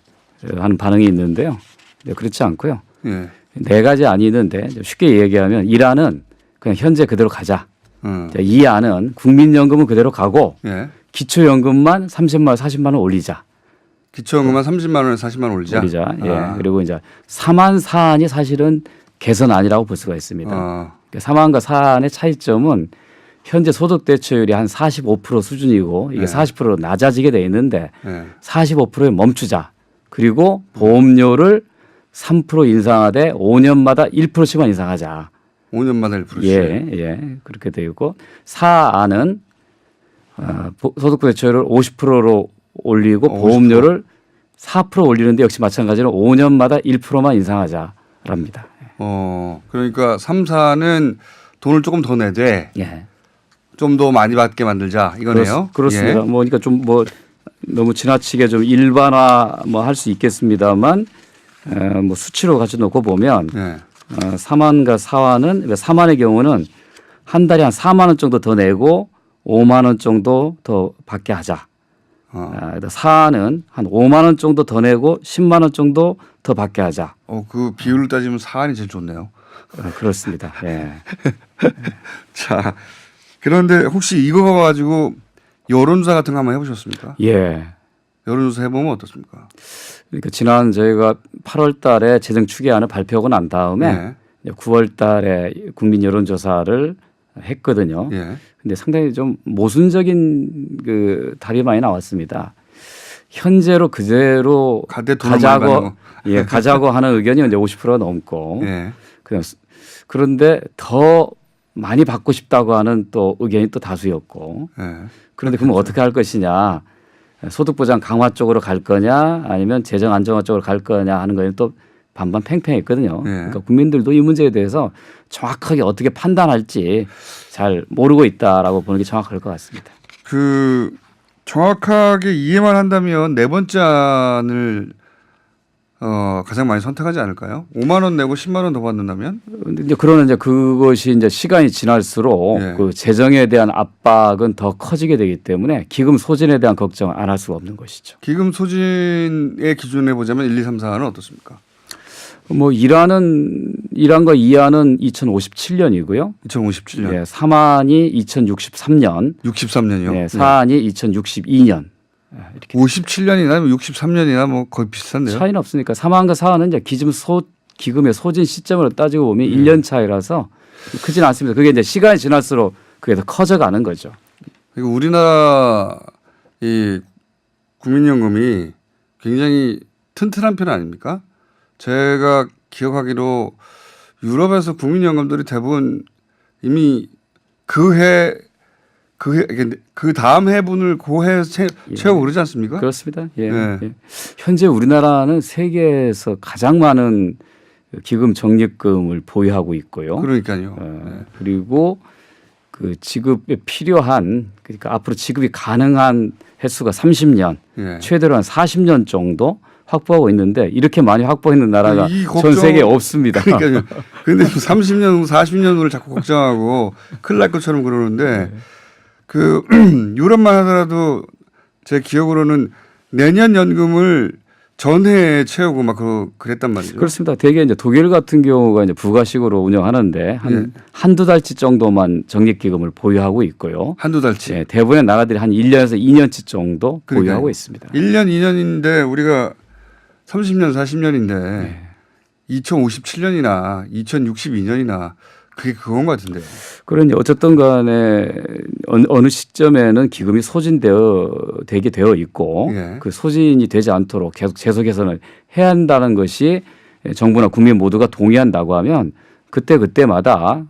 하는 반응이 있는데요. 네, 그렇지 않고요. 예. 4가지 안이 있는데 쉽게 얘기하면 1안은 그냥 현재 그대로 가자. 2안은 국민연금은 그대로 가고 예. 기초연금만 30만 원, 40만 원 올리자. 기초연금만 30만 원에서 40만 원 올리자. 예. 그리고 이제 3안 4안이 사실은 개선안이라고 볼 수가 있습니다. 3안과 4안의 차이점은 현재 소득 대체율이 한 45% 수준이고 이게 40%로 낮아지게 돼 있는데 45%에 멈추자. 그리고 보험료를 3% 인상하되 5년마다 1%씩만 인상하자. 5년마다 1%씩. 예. 그렇게 되어 있고 4안은 소득 대체율을 50%로 올리고 50%. 보험료를 4% 올리는데 역시 마찬가지로 5년마다 1%만 인상하자랍니다. 그러니까 3, 4는 돈을 조금 더 내되 예. 좀 더 많이 받게 만들자 이거네요. 그렇습니다. 예. 뭐 그러니까 좀 뭐 너무 지나치게 좀 일반화 뭐 할 수 있겠습니다만 뭐 수치로 같이 놓고 보면 예. 3안과 4안은 3안의 경우는 한 달에 한 4만 원 정도 더 내고 5만 원 정도 더 받게 하자. 4안은 한 5만 원 정도 더 내고 10만 원 정도 더 받게 하자. 그 비율을 따지면 4안이 제일 좋네요. 그렇습니다. 예. 자, 그런데 혹시 이거 가지고 여론조사 같은 거 한번 해보셨습니까? 예. 여론조사 해보면 어떻습니까? 그러니까 지난 저희가 8월 달에 재정 추계안을 발표하고 난 다음에 9월 달에 국민 여론조사를 했거든요. 예. 근데 상당히 좀 모순적인 그 답이 많이 나왔습니다. 현재로 그대로 가대 돈을 많이 받는 거. 가자고 하는 의견이 이제 50%가 넘고 예. 그런데 더 많이 받고 싶다고 하는 또 의견이 또 다수였고 예. 그런데 그러면 어떻게 할 것이냐 소득보장 강화 쪽으로 갈 거냐 아니면 재정 안정화 쪽으로 갈 거냐 하는 거에 또 반반 팽팽했거든요. 그러니까 국민들도 이 문제에 대해서 정확하게 어떻게 판단할지 잘 모르고 있다라고 보는 게 정확할 것 같습니다. 그 정확하게 이해만 한다면 4번째 안을 가장 많이 선택하지 않을까요? 5만 원 내고 10만 원 더 받는다면? 근데 이제 그러는 이제 그것이 이제 시간이 지날수록 그 재정에 대한 압박은 더 커지게 되기 때문에 기금 소진에 대한 걱정을 안 할 수가 없는 것이죠. 기금 소진의 기준에 보자면 1, 2, 3, 4는 어떻습니까? 뭐 1안과 2안은 2057년이고요. 2057년. 네, 3안이 2063년. 63년이요? 네, 4안이 2062년. 이렇게 57년이나 63년이나 뭐 거의 비슷한데요. 차이는 없으니까 3안과 4안은 이제 기금의 소진 시점으로 따지고 보면 1년 차이라서 크지는 않습니다. 그게 이제 시간이 지날수록 그게 더 커져가는 거죠. 그리고 우리나라 이 국민연금이 굉장히 튼튼한 편 아닙니까? 제가 기억하기로 유럽에서 국민연금들이 대부분 이미 그 다음 해분을 그 해 채우고 그러지 않습니까? 그렇습니다. 예. 현재 우리나라는 세계에서 가장 많은 기금 적립금을 보유하고 있고요. 그러니까요. 그리고 그 지급에 필요한 그러니까 앞으로 지급이 가능한 횟수가 30년, 최대로 한 40년 정도 확보하고 있는데 이렇게 많이 확보했는 나라가 전 세계에 없습니다. 그러니까요. 그런데 30년 후 40년 후를 자꾸 걱정하고 큰일 날 것처럼 그러는데 그 유럽만 하더라도 제 기억으로는 내년 연금을 전해에 채우고 막 그랬단 말이죠. 그렇습니다. 대개 이제 독일 같은 경우가 이제 부가식으로 운영하는데 한두 달치 정도만 적립기금을 보유하고 있고요. 한두 달치. 네, 대부분의 나라들이 한 1년에서 2년치 정도 보유하고 있습니다. 1년, 2년인데 우리가 30년, 40년인데 2057년이나 2062년이나 그게 그건 것 같은데요. 그러니 어쨌든 간에 어느 시점에는 기금이 되게 되어 있고 예. 그 소진이 되지 않도록 계속 제소 개선을 해야 한다는 것이 정부나 국민 모두가 동의한다고 하면 그때마다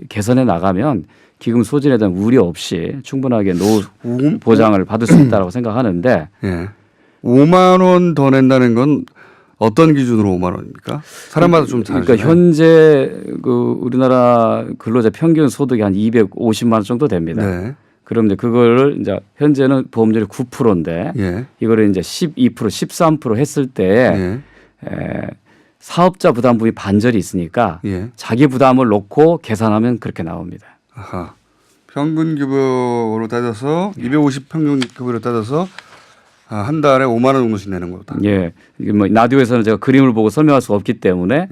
개선해 나가면 기금 소진에 대한 우려 없이 충분하게 노후 보장을 받을 수 있다고 생각하는데 예. 5만 원 더 낸다는 건 어떤 기준으로 5만 원입니까? 사람마다 좀 다르잖아요. 그러니까 현재 그 우리나라 근로자 평균 소득이 한 250만 원 정도 됩니다. 네. 그럼 이제 그거를 이제 현재는 보험료율이 9%인데 예. 이거를 이제 12%, 13% 했을 때 사업자 부담분이 반절이 있으니까 예. 자기 부담을 놓고 계산하면 그렇게 나옵니다. 아하. 평균 급여로 따져서 250 평균 급여로 따져서 한 달에 5만 원 정도씩 내는 거다. 예, 이게 뭐 라디오에서는 제가 그림을 보고 설명할 수 없기 때문에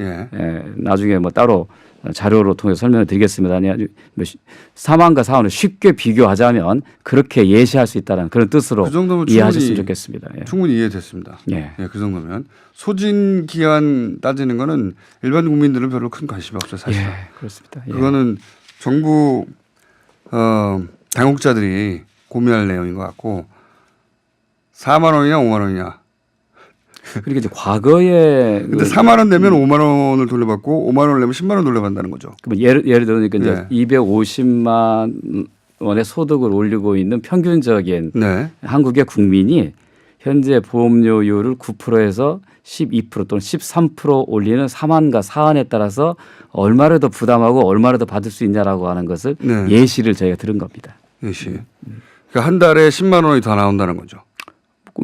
나중에 뭐 따로 자료로 통해 설명을 드리겠습니다. 사만과 사원을 쉽게 비교하자면 그렇게 예시할 수 있다는 그런 뜻으로 그 정도면 이해하셨으면 좋겠습니다. 예. 충분히 이해됐습니다. 예. 그 정도면 소진 기한 따지는 거는 일반 국민들은 별로 큰 관심이 없어요, 사실. 예, 그렇습니다. 예. 그거는 정부 당국자들이 고민할 내용인 것 같고 4만 원이냐 5만 원이냐. 그러니까 이제 과거에 근데 4만 원 내면 5만 원을 돌려받고 5만 원을 내면 10만 원 돌려받는다는 거죠. 예를 들으니까 이제 250만 원의 소득을 올리고 있는 평균적인 한국의 국민이 현재 보험료율을 9%에서 12% 또는 13% 올리는 사만과 사안에 따라서 얼마를 더 부담하고 얼마를 더 받을 수 있냐라고 하는 것을 예시를 저희가 들은 겁니다. 예시. 그러니까 한 달에 10만 원이 더 나온다는 거죠.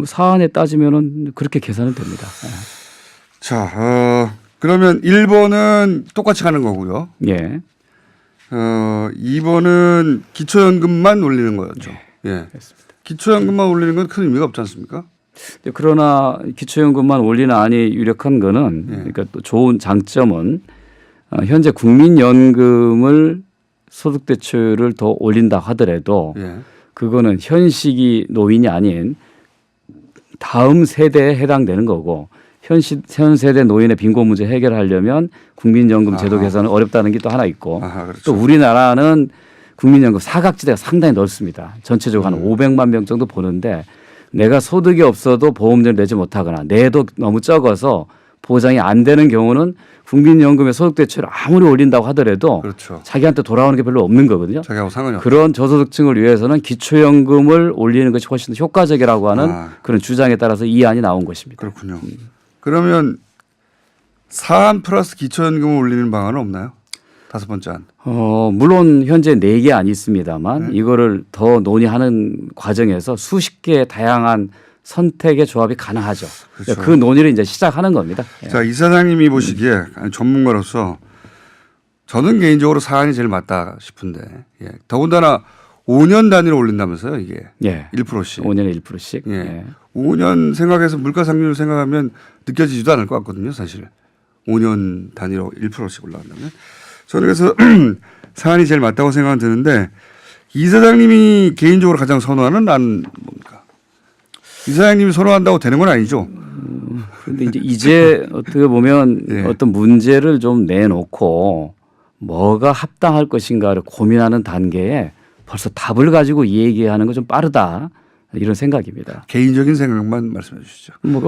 사안에 따지면은 그렇게 계산은 됩니다. 자, 그러면 1번은 똑같이 가는 거고요. 예. 2번은 기초연금만 올리는 거였죠. 예. 그렇습니다. 기초연금만 올리는 건 큰 의미가 없지 않습니까? 그러나 기초연금만 올리는 안이 유력한 거는 그러니까 또 좋은 장점은 현재 국민연금을 소득대출을 더 올린다 하더라도 그거는 현 시기 노인이 아닌 다음 세대에 해당되는 거고 현 세대 노인의 빈곤 문제 해결하려면 국민연금 제도 개선은 어렵다는 게 또 하나 있고 그렇죠. 또 우리나라는 국민연금 사각지대가 상당히 넓습니다. 전체적으로 한 500만 명 정도 보는데 내가 소득이 없어도 보험료를 내지 못하거나 내도 너무 적어서 보장이 안 되는 경우는 국민연금의 소득대출을 아무리 올린다고 하더라도 그렇죠. 자기한테 돌아오는 게 별로 없는 거거든요. 자기하고 상관이 없죠. 그런 저소득층을 위해서는 기초연금을 올리는 것이 훨씬 더 효과적이라고 하는 그런 주장에 따라서 이 안이 나온 것입니다. 그렇군요. 그러면 사안 플러스 기초연금을 올리는 방안은 없나요? 다섯 번째 안. 물론 현재 4개 안이 있습니다만 이거를 더 논의하는 과정에서 수십 개의 다양한 선택의 조합이 가능하죠. 그렇죠. 그 논의를 이제 시작하는 겁니다. 자, 이사장님이 보시기에 전문가로서 저는 개인적으로 사안이 제일 맞다 싶은데 더군다나 5년 단위로 올린다면서요, 이게. 1%씩. 5년에 1%씩. 5년 생각해서 물가 상률을 생각하면 느껴지지도 않을 것 같거든요, 사실. 5년 단위로 1%씩 올라간다면. 저는 그래서 사안이 제일 맞다고 생각은 드는데 이사장님이 개인적으로 가장 선호하는 안은 뭡니까? 이사장님이 선호한다고 되는 건 아니죠. 그런데 이제 어떻게 보면 어떤 문제를 좀 내놓고 뭐가 합당할 것인가를 고민하는 단계에 벌써 답을 가지고 얘기하는 건 좀 빠르다 이런 생각입니다. 개인적인 생각만 말씀해 주시죠. 뭐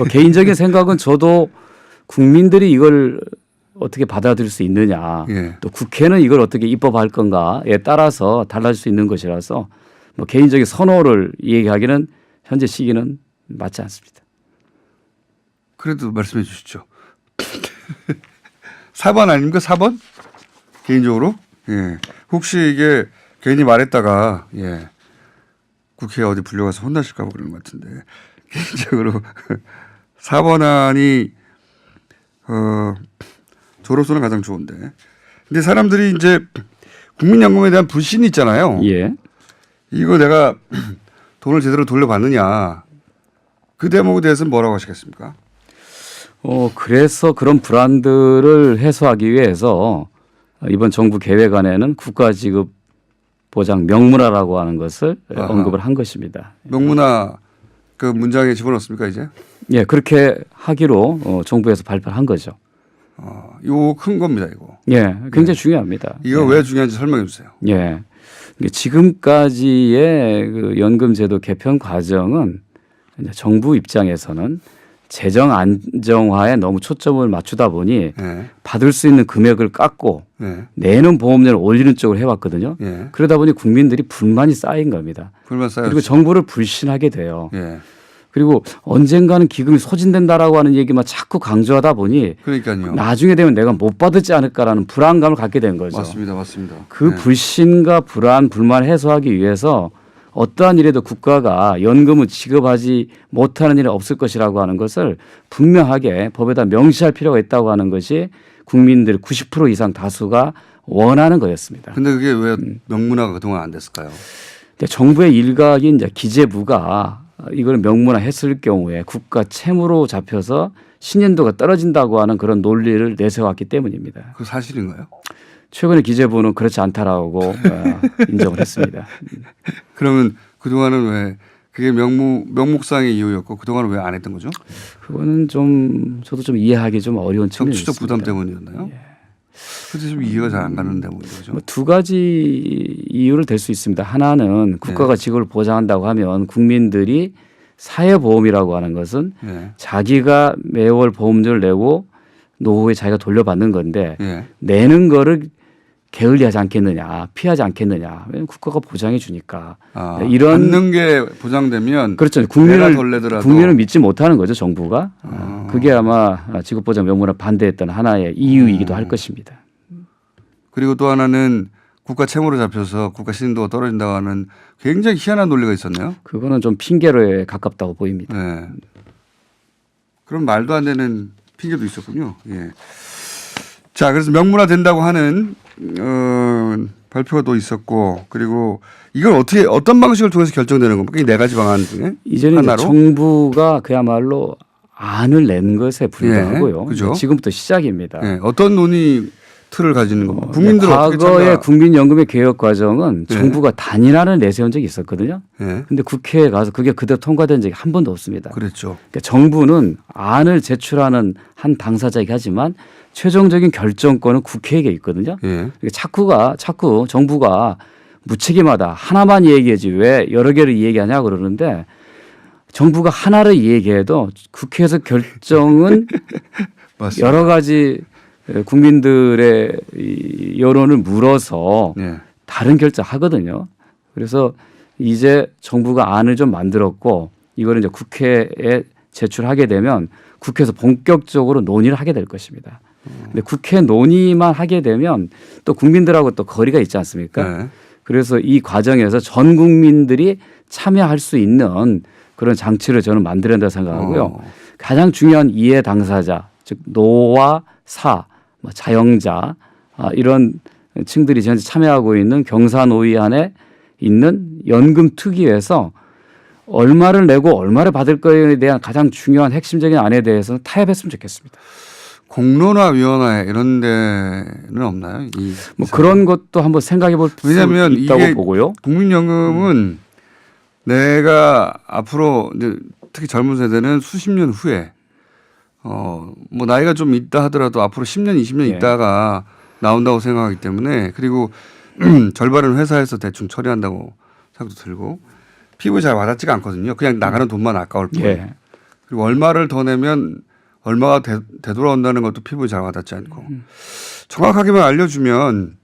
개인적인 생각은 저도 국민들이 이걸 어떻게 받아들일 수 있느냐 또 국회는 이걸 어떻게 입법할 건가에 따라서 달라질 수 있는 것이라서 뭐 개인적인 선호를 얘기하기는 현재 시기는 맞지 않습니다. 그래도 말씀해 주시죠. 4번 아닙니까? 4번? 개인적으로? 혹시 이게 괜히 말했다가 국회에 어디 불려가서 혼나실까 봐 그러는 것 같은데 개인적으로 4번 안이 저로서는 가장 좋은데 근데 사람들이 이제 국민연금에 대한 불신이 있잖아요. 이거 내가 돈을 제대로 돌려받느냐 그 대목에 대해서는 뭐라고 하시겠습니까? 그래서 그런 불안들을 해소하기 위해서 이번 정부 계획안에는 국가지급 보장 명문화라고 하는 것을 언급을 한 것입니다. 명문화 그 문장에 집어넣습니까 이제? 그렇게 하기로 정부에서 발표한 거죠. 요 큰 겁니다, 이거. 예, 굉장히 중요합니다. 이거 예. 왜 중요한지 설명해 주세요. 예. 지금까지의 그 연금제도 개편 과정은 이제 정부 입장에서는 재정 안정화에 너무 초점을 맞추다 보니 예. 받을 수 있는 금액을 깎고 예. 내는 보험료를 올리는 쪽으로 해왔거든요. 예. 그러다 보니 국민들이 불만이 쌓인 겁니다. 불만 쌓였죠. 그리고 정부를 불신하게 돼요. 예. 그리고 언젠가는 기금이 소진된다라고 하는 얘기만 자꾸 강조하다 보니 그러니까요. 나중에 되면 내가 못 받지 않을까라는 불안감을 갖게 된 거죠. 맞습니다. 맞습니다. 그 예. 불신과 불안, 불만을 해소하기 위해서 어떠한 일에도 국가가 연금을 지급하지 못하는 일이 없을 것이라고 하는 것을 분명하게 법에다 명시할 필요가 있다고 하는 것이 국민들 90% 이상 다수가 원하는 거였습니다. 근데 그게 왜 명문화가 그동안 안 됐을까요? 근데 정부의 일각인 이제 기재부가 이걸 명문화했을 경우에 국가 채무로 잡혀서 신인도가 떨어진다고 하는 그런 논리를 내세웠기 때문입니다. 그 사실인가요? 최근에 기재부는 그렇지 않다라고 인정을 했습니다. 그러면 그동안은 왜 그게 명목상의 이유였고 그동안은 왜 안 했던 거죠? 그거는 좀 저도 좀 이해하기 좀 어려운 측면이 있습니다. 정치적 부담 때문이었나요? 그래서 좀 이해가 잘 안 가는 대목이죠. 뭐두 가지 이유를 댈 수 있습니다. 하나는 국가가 지급을 보장한다고 하면 국민들이 사회보험이라고 하는 것은 예. 자기가 매월 보험료를 내고 노후에 자기가 돌려받는 건데 예. 내는 거를 게을리하지 않겠느냐, 피하지 않겠느냐. 왜냐하면 국가가 보장해 주니까. 이런 받는 게 보장되면 그렇죠. 내가 덜 내더라도 국민을 믿지 못하는 거죠, 정부가. 그게 아마 지급보장 명문화 반대했던 하나의 이유이기도 할 것입니다. 그리고 또 하나는 국가 채무로 잡혀서 국가 신인도가 떨어진다고 하는 굉장히 희한한 논리가 있었네요. 그거는 좀 핑계로에 가깝다고 보입니다. 네. 그럼 말도 안 되는 핑계도 있었군요. 예. 자, 그래서 명문화 된다고 하는 발표가 또 있었고, 그리고 이걸 어떤 방식을 통해서 결정되는 겁니까? 이 네 가지 방안 중에 이제는 하나로? 정부가 그야말로 안을 낸 것에 불과하고요. 예, 그죠? 지금부터 시작입니다. 예, 어떤 논의 틀을 가지는 겁니까? 국민들 과거의 국민연금의 개혁 과정은 예. 정부가 단일화를 내세운 적이 있었거든요. 예, 근데 국회에 가서 그게 그대로 통과된 적이 한 번도 없습니다. 그랬죠. 그러니까 정부는 안을 제출하는 한 당사자이긴 하지만 최종적인 결정권은 국회에게 있거든요. 예. 그러니까 자꾸 정부가 무책임하다. 하나만 얘기하지 왜 여러 개를 얘기하냐 그러는데 정부가 하나를 얘기해도 국회에서 결정은 맞습니다. 여러 가지 국민들의 이 여론을 물어서 예. 다른 결정하거든요. 그래서 이제 정부가 안을 좀 만들었고 이거를 이제 국회에 제출하게 되면 국회에서 본격적으로 논의를 하게 될 것입니다. 근데 국회 논의만 하게 되면 또 국민들하고 또 거리가 있지 않습니까? 네. 그래서 이 과정에서 전 국민들이 참여할 수 있는 그런 장치를 저는 만들어야 된다고 생각하고요. 가장 중요한 이해 당사자, 즉 노와 사, 자영자 이런 층들이 현재 참여하고 있는 경사노위 안에 있는 연금특위에서 얼마를 내고 얼마를 받을 거에 대한 가장 중요한 핵심적인 안에 대해서는 타협했으면 좋겠습니다. 공론화위원회 이런 데는 없나요? 그런 것도 한번 생각해 볼 수 왜냐하면 있다고 이게 보고요. 국민연금은 내가 앞으로 이제 특히 젊은 세대는 수십 년 후에 뭐 나이가 좀 있다 하더라도 앞으로 10년, 20년 예. 있다가 나온다고 생각하기 때문에 그리고 절반은 회사에서 대충 처리한다고 생각도 들고 피부에 잘 와닿지가 않거든요. 그냥 나가는 돈만 아까울 뿐. 예. 그리고 얼마를 더 내면 얼마가 되돌아온다는 것도 피부에 잘 와닿지 않고 정확하게만 알려주면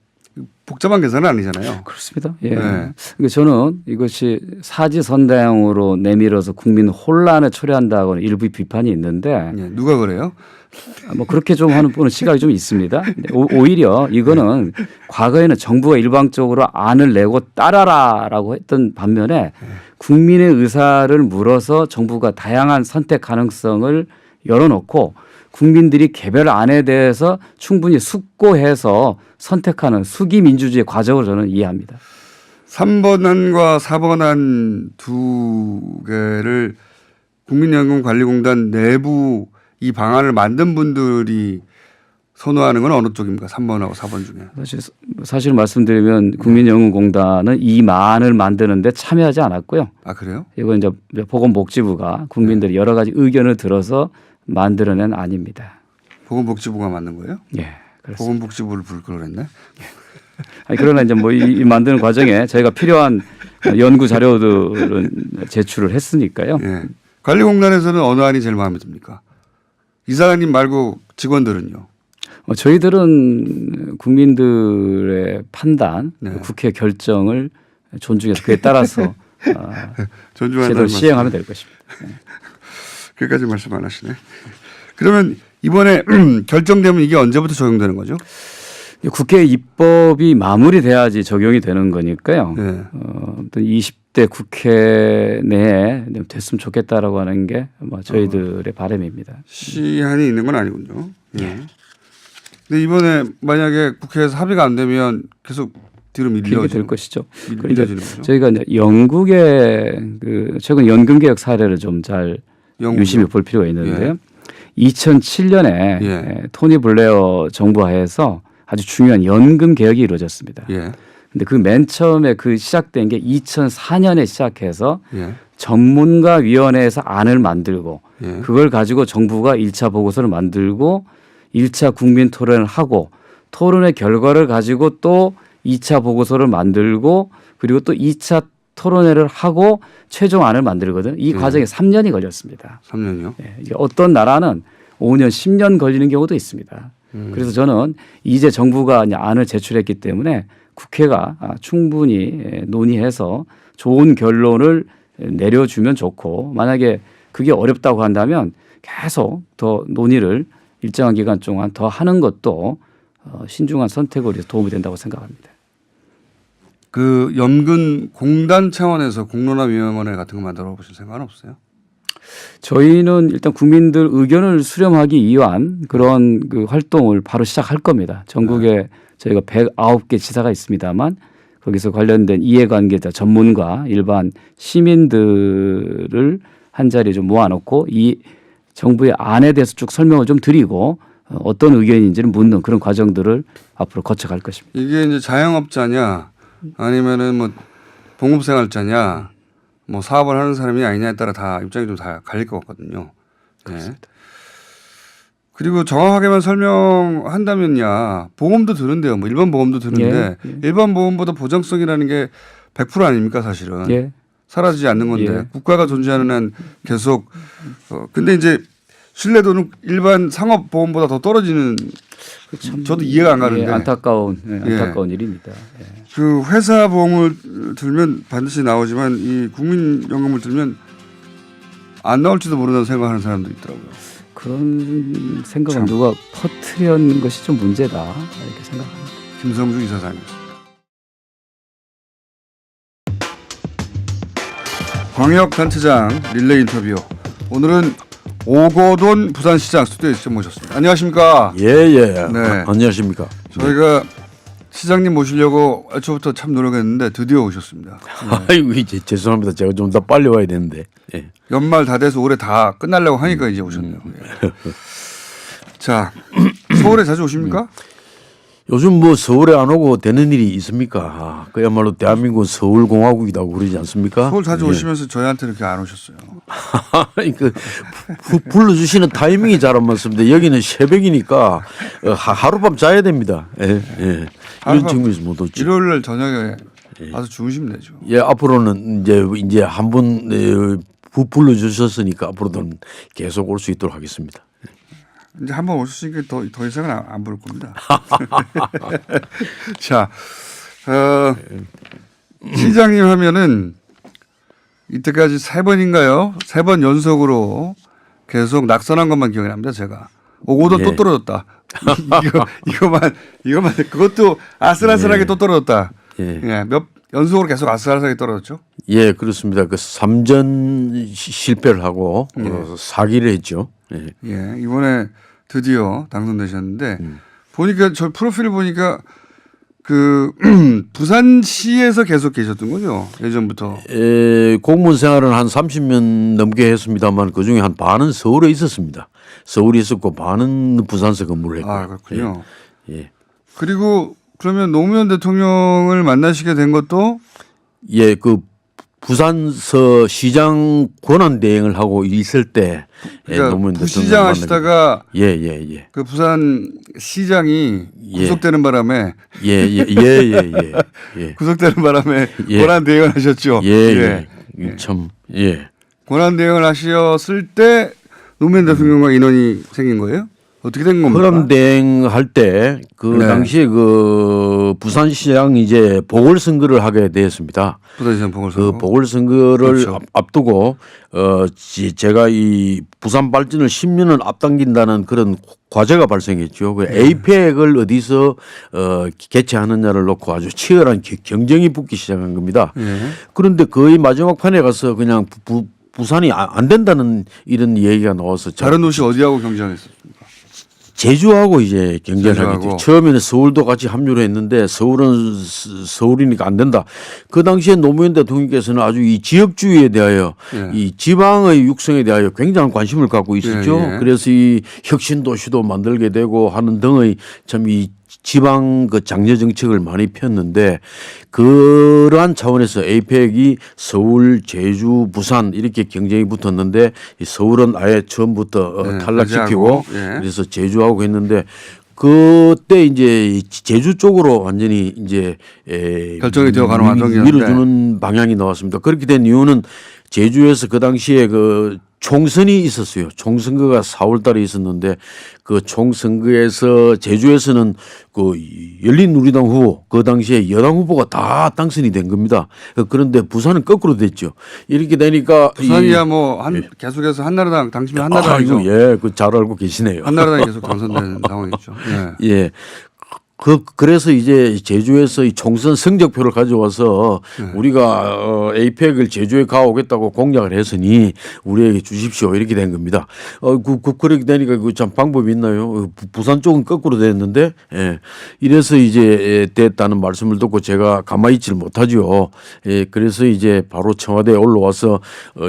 복잡한 계산은 아니잖아요. 그렇습니다. 예. 네. 그러니까 저는 이것이 사지선다형으로 내밀어서 국민 혼란을 초래한다고는 일부 비판이 있는데 예, 누가 그래요? 뭐 그렇게 좀 하는 보는 시각이 좀 있습니다. 오히려 이거는 과거에는 정부가 일방적으로 안을 내고 따라라라고 했던 반면에 국민의 의사를 물어서 정부가 다양한 선택 가능성을 열어놓고 국민들이 개별 안에 대해서 충분히 숙고해서 선택하는 수기 민주주의 과정을 저는 이해합니다. 3번 안과 4번 안 두 개를 국민연금관리공단 내부 이 방안을 만든 분들이 선호하는 건 어느 쪽입니까? 3번하고 4번 중에. 사실 말씀드리면 국민연금공단은 이 만을 만드는데 참여하지 않았고요. 아 그래요? 이건 이제 보건복지부가 국민들이 여러 가지 의견을 들어서 만들어낸 안입니다. 보건복지부가 만든 거예요? 예, 그렇습니다. 보건복지부를 부를 걸 그랬네. 아니, 그러나 이제 뭐 이 만드는 과정에 저희가 필요한 연구 자료들은 제출을 했으니까요. 예. 관리공단에서는 어느 안이 제일 마음에 듭니까? 이사장님 말고 직원들은요? 저희들은 국민들의 판단, 네. 국회 결정을 존중해서 그에 따라서 존중한다는 제대로 시행하면 될 것입니다. 그까지 말씀 안 하시네. 그러면 이번에 결정되면 이게 언제부터 적용되는 거죠? 국회 입법이 마무리돼야지 적용이 되는 거니까요. 네. 또 20대 국회 내에 됐으면 좋겠다라고 하는 게 뭐 저희들의 바람입니다. 시한이 있는 건 아니군요. 예. 근데 이번에 만약에 국회에서 합의가 안 되면 계속 뒤로 밀리게 될 것이죠. 밀려지는 거죠. 저희가 이제 영국의 그 최근 연금 개혁 사례를 좀 잘 유심히 볼 필요가 있는데요. 2007년에 예. 토니 블레어 정부 하에서 아주 중요한 연금 개혁이 이루어졌습니다. 예. 근데 그 맨 처음에 그 시작된 게 2004년에 시작해서 예. 전문가 위원회에서 안을 만들고 예. 그걸 가지고 정부가 1차 보고서를 만들고 1차 국민 토론을 하고 토론의 결과를 가지고 또 2차 보고서를 만들고 그리고 또 2차 토론회를 하고 최종 안을 만들거든. 이 과정에 3년이 걸렸습니다. 3년이요? 예, 이게 어떤 나라는 5년, 10년 걸리는 경우도 있습니다. 그래서 저는 이제 정부가 이제 안을 제출했기 때문에 국회가 충분히 논의해서 좋은 결론을 내려주면 좋고 만약에 그게 어렵다고 한다면 계속 더 논의를 일정한 기간 동안 더 하는 것도 신중한 선택으로 해서 도움이 된다고 생각합니다. 그 연금 공단 차원에서 공론화위원회 같은 거 만들어 보실 생각은 없어요? 저희는 일단 국민들 의견을 수렴하기 위한 그런 그 활동을 바로 시작할 겁니다. 전국에 저희가 109개 지사가 있습니다만 거기서 관련된 이해관계자, 전문가, 일반 시민들을 한 자리에 좀 모아놓고 이 정부의 안에 대해서 쭉 설명을 좀 드리고 어떤 의견인지를 묻는 그런 과정들을 앞으로 거쳐갈 것입니다. 이게 이제 자영업자냐 아니면은 뭐 봉급생활자냐 뭐 사업을 하는 사람이 아니냐에 따라 다 입장이 좀 다 갈릴 것 같거든요. 네. 그리고 정확하게만 설명한다면야 보험도 드는데요. 뭐 일반 보험도 드는데 일반 보험보다 보장성이라는 게 100% 아닙니까 사실은. 예. 사라지지 않는 건데 국가가 존재하는 한 계속 근데 이제 신뢰도는 일반 상업 보험보다 더 떨어지는 저도 이해가 안 가는데 안타까운 일입니다. 예. 그 회사 보험을 들면 반드시 나오지만 이 국민연금을 들면 안 나올지도 모른다는 생각하는 사람도 있더라고요. 그런 생각은 누가 퍼뜨리는 것이 좀 문제다 이렇게 생각합니다. 김성주 이사장이었습니다. 광역단체장 릴레이 인터뷰. 오늘은 오거돈 부산시장 스튜디오에 직접 모셨습니다. 안녕하십니까? 예. 네. 안녕하십니까? 저희가 시장님 모시려고 애초부터 참 노력했는데 드디어 오셨습니다. 아이고 이제 죄송합니다. 제가 좀 더 빨리 와야 되는데. 예. 연말 다 돼서 올해 다 끝나려고 하니까 이제 오셨네요. 예. 자, 서울에 자주 오십니까? 요즘 뭐 서울에 안 오고 되는 일이 있습니까? 그야말로 대한민국 서울공화국이라고 그러지 않습니까? 서울 자주 오시면서 저희한테 이렇게 안 오셨어요. 그 불러주시는 타이밍이 잘 안 맞습니다. 여기는 새벽이니까 하룻밤 자야 됩니다. 예. 이런 측면에서 못 오죠. 일요일 날 저녁에 와서 주무시면 되죠. 예, 앞으로는 이제 한 번 불러주셨으니까 앞으로는 계속 올 수 있도록 하겠습니다. 이제 한번 오셨으니까 더 이상은 안 부를 겁니다. 자, 시장님 하면은 이때까지 3번인가요? 3번 연속으로 계속 낙선한 것만 기억이 납니다. 제가 오고도 또 떨어졌다. 이거만 그것도 아슬아슬하게 또 떨어졌다. 예, 몇 연속으로 계속 아슬아슬하게 떨어졌죠? 예, 그렇습니다. 그 3전 실패를 하고 4기를 했죠. 예, 이번에 드디어 당선되셨는데 보니까 저 프로필을 보니까 그 부산시에서 계속 계셨던 거죠 예전부터. 공무원 생활은 한 30년 넘게 했습니다만 그 중에 한 반은 서울에 있었습니다. 서울에 있었고 반은 부산서 근무를 했고. 아 그렇군요. 예. 그리고 그러면 노무현 대통령을 만나시게 된 것도 그 부산서 시장 권한 대행을 하고 있을 때 그러니까 노무현 부시장 하시다가 예예예 그 부산 시장이 예. 구속되는 바람에 예예예예 구속되는 바람에 예. 권한 대행을 하셨죠. 예예 참 예. 권한 대행을 하셨을 때 노무현 대통령과 인연이 생긴 거예요? 어떻게 된 겁니까? 허람 대행할 때 그 네. 당시에 그 부산시장이 이제 보궐선거를 하게 되었습니다. 부산시장 보궐선거. 그 보궐선거를 그렇죠. 앞두고 제가 이 부산 발전을 10년을 앞당긴다는 그런 과제가 발생했죠. 그 에이펙을 어디서 개최하느냐를 놓고 아주 치열한 경쟁이 붙기 시작한 겁니다. 예. 그런데 거의 마지막 판에 가서 그냥 부산이 안 된다는 이런 얘기가 나와서 다른 도시 어디하고 경쟁했습니까? 제주하고 이제 경쟁을 하게 제주하고. 됐죠. 처음에는 서울도 같이 합류를 했는데 서울은 서울이니까 안 된다. 그 당시에 노무현 대통령께서는 아주 이 지역주의에 대하여 예. 이 지방의 육성에 대하여 굉장한 관심을 갖고 있었죠. 예, 예. 그래서 이 혁신도시도 만들게 되고 하는 등의 참 이 지방 그 장려 정책을 많이 폈는데 그러한 차원에서 에이펙이 서울, 제주, 부산 이렇게 경쟁이 붙었는데 이 서울은 아예 처음부터 네, 탈락시키고 배제하고, 예. 그래서 제주하고 했는데 그때 이제 제주 쪽으로 완전히 이제 결정이 되어가는 과정이었는데. 밀어주는 방향이 나왔습니다. 그렇게 된 이유는 제주에서 그 당시에 그 총선이 있었어요. 총선거가 4월 달에 있었는데 그 총선거에서 제주에서는 그 열린우리당 후보 그 당시에 여당 후보가 다 당선이 된 겁니다. 그런데 부산은 거꾸로 됐죠. 이렇게 되니까 부산이야 뭐 계속해서 한나라당 당시면 한나라당이죠. 아이고, 예, 그 잘 알고 계시네요. 한나라당이 계속 당선되는 상황이죠. 예. 예. 그래서 이제 제주에서 이 총선 성적표를 가져와서 우리가 에이펙을 제주에 가오겠다고 공약을 했으니 우리에게 주십시오 이렇게 된 겁니다. 그렇게 되니까 그 참 방법이 있나요? 부산 쪽은 거꾸로 됐는데, 예. 이래서 이제 됐다는 말씀을 듣고 제가 가만히 있지를 못하죠. 예. 그래서 이제 바로 청와대에 올라와서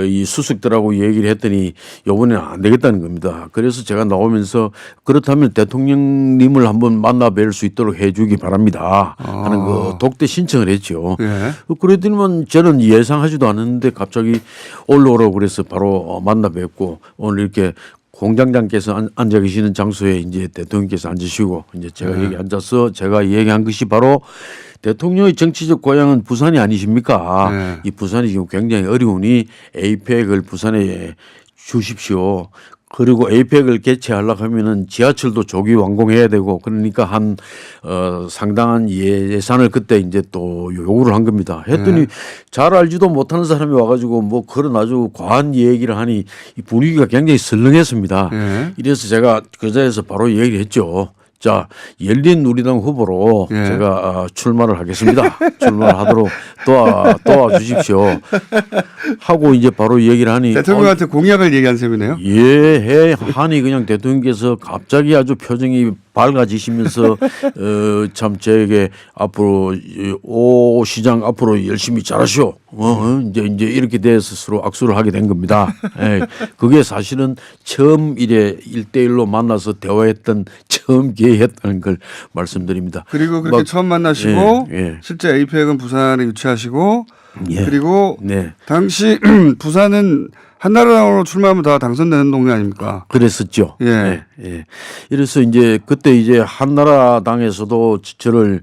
이 수석들하고 얘기를 했더니 이번에는 안 되겠다는 겁니다. 그래서 제가 나오면서 그렇다면 대통령님을 한번 만나 뵐 수 있도록 해주기 바랍니다 하는 그 독대 신청을 했죠. 예. 그랬더니만 저는 예상하지도 않았는데 갑자기 올라오라고 그래서 바로 만나 뵙고 오늘 이렇게 공장장께서 앉아 계시는 장소에 이제 대통령께서 앉으시고 이제 제가 여기 앉아서 제가 얘기한 것이 바로 대통령의 정치적 고향은 부산이 아니십니까? 네. 이 부산이 지금 굉장히 어려우니 에이펙을 부산에 주십시오. 그리고 에이펙을 개최하려고 하면은 지하철도 조기 완공해야 되고 그러니까 한 상당한 예산을 그때 이제 또 요구를 한 겁니다. 했더니 잘 알지도 못하는 사람이 와가지고 뭐 그런 아주 과한 얘기를 하니 이 분위기가 굉장히 설렁했습니다. 예. 이래서 제가 그 자리에서 바로 얘기를 했죠. 자, 열린우리당 후보로 예. 제가 출마를 하겠습니다. 출마를 하도록 도와주십시오. 하고 이제 바로 얘기를 하니 대통령한테 공약을 얘기한 셈이네요. 예, 하니 그냥 대통령께서 갑자기 아주 표정이 밝아지시면서 참 저에게 앞으로 오 시장 앞으로 열심히 잘하시오. 이제 이렇게 돼서 서로 악수를 하게 된 겁니다. 예, 그게 사실은 처음 이래 1대1로 만나서 대화했던 처음 기회였다는 걸 말씀드립니다. 그리고 그렇게 처음 만나시고 예. 실제 에이펙은 부산에 유치하시고 예. 그리고 네. 당시 부산은 한나라당으로 출마하면 다 당선되는 동네 아닙니까? 그랬었죠. 예. 예. 예. 이래서 이제 그때 이제 한나라당에서도 저를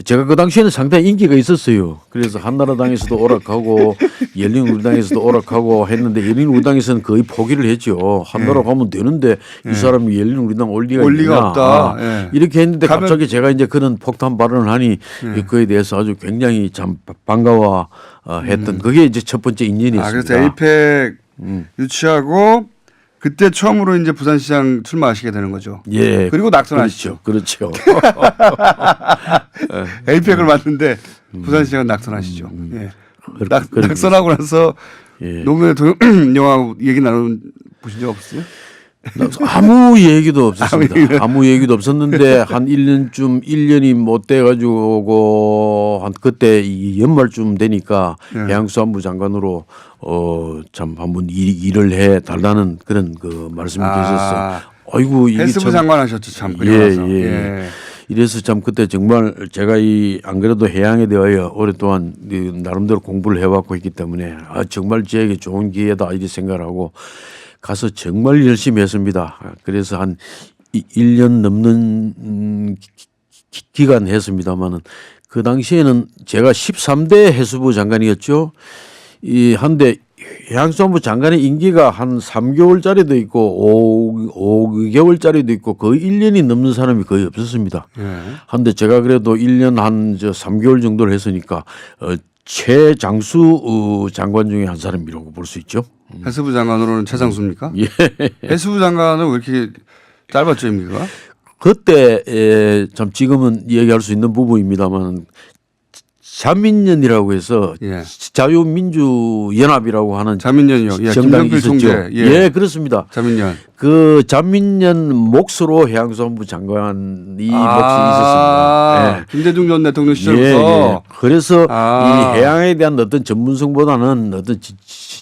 제가 그 당시에는 상당히 인기가 있었어요. 그래서 한나라당에서도 오락하고 열린우리당에서도 오락하고 했는데 열린우리당에서는 거의 포기를 했죠. 한나라 가면 되는데 이 사람이 열린우리당 올 리가 있느냐. 없다. 예. 이렇게 했는데 가면- 갑자기 제가 이제 그런 폭탄 발언을 하니 그에 대해서 아주 굉장히 참 반가워 했던 그게 이제 첫 번째 인연이었습니다. 그래서 에이펙 유치하고 그때 처음으로 이제 부산시장 출마하시게 되는 거죠. 예. 그리고 낙선하시죠. 그렇죠. 에이펙을 맡는데 부산시장은 낙선하시죠. 예. 그렇게 낙선하고 나서 예. 노무현 대통령하고 얘기 나눈 보신 적 없어요? 아무 얘기도 없었습니다. 아무 얘기도 없었는데 한 1년이 못 돼가지고 한 그때 이 연말쯤 되니까 해양수산부 장관으로 참 한번 일을 해 달라는 그런 그 말씀이 계셨어요. 아이고 이게 헬스부 참 장관 하셨죠, 참. 그리고 나서. 예. 예. 이래서 참 그때 정말 제가 안 그래도 해양에 대하여 오랫동안 나름대로 공부를 해왔고 있기 때문에 정말 저에게 좋은 기회다 이렇게 생각을 하고 가서 정말 열심히 했습니다. 그래서 한 1년 넘는 기간 했습니다만은 그 당시에는 제가 13대 해수부 장관이었죠. 한데 해양수산부 장관의 임기가 한 3개월짜리도 있고 5개월짜리도 있고 거의 1년이 넘는 사람이 거의 없었습니다. 한데 제가 그래도 1년 한 3개월 정도를 했으니까 최장수 장관 중에 한 사람이라고 볼 수 있죠. 해수부 장관으로는 최장수입니까? 예. 해수부 장관은 왜 이렇게 짧았죠, 임기가? 그때 참 지금은 얘기할 수 있는 부분입니다만 자민련이라고 해서 예. 자유민주연합이라고 하는 자민련이요. 예, 정당이 김병필 있었죠. 총재. 예, 그렇습니다. 자민련. 그 자민련 몫으로 해양수산부 장관이 몫이 있었습니다. 예. 김대중 전 대통령 시절부터. 예. 그래서 아. 이 해양에 대한 어떤 전문성보다는 어떤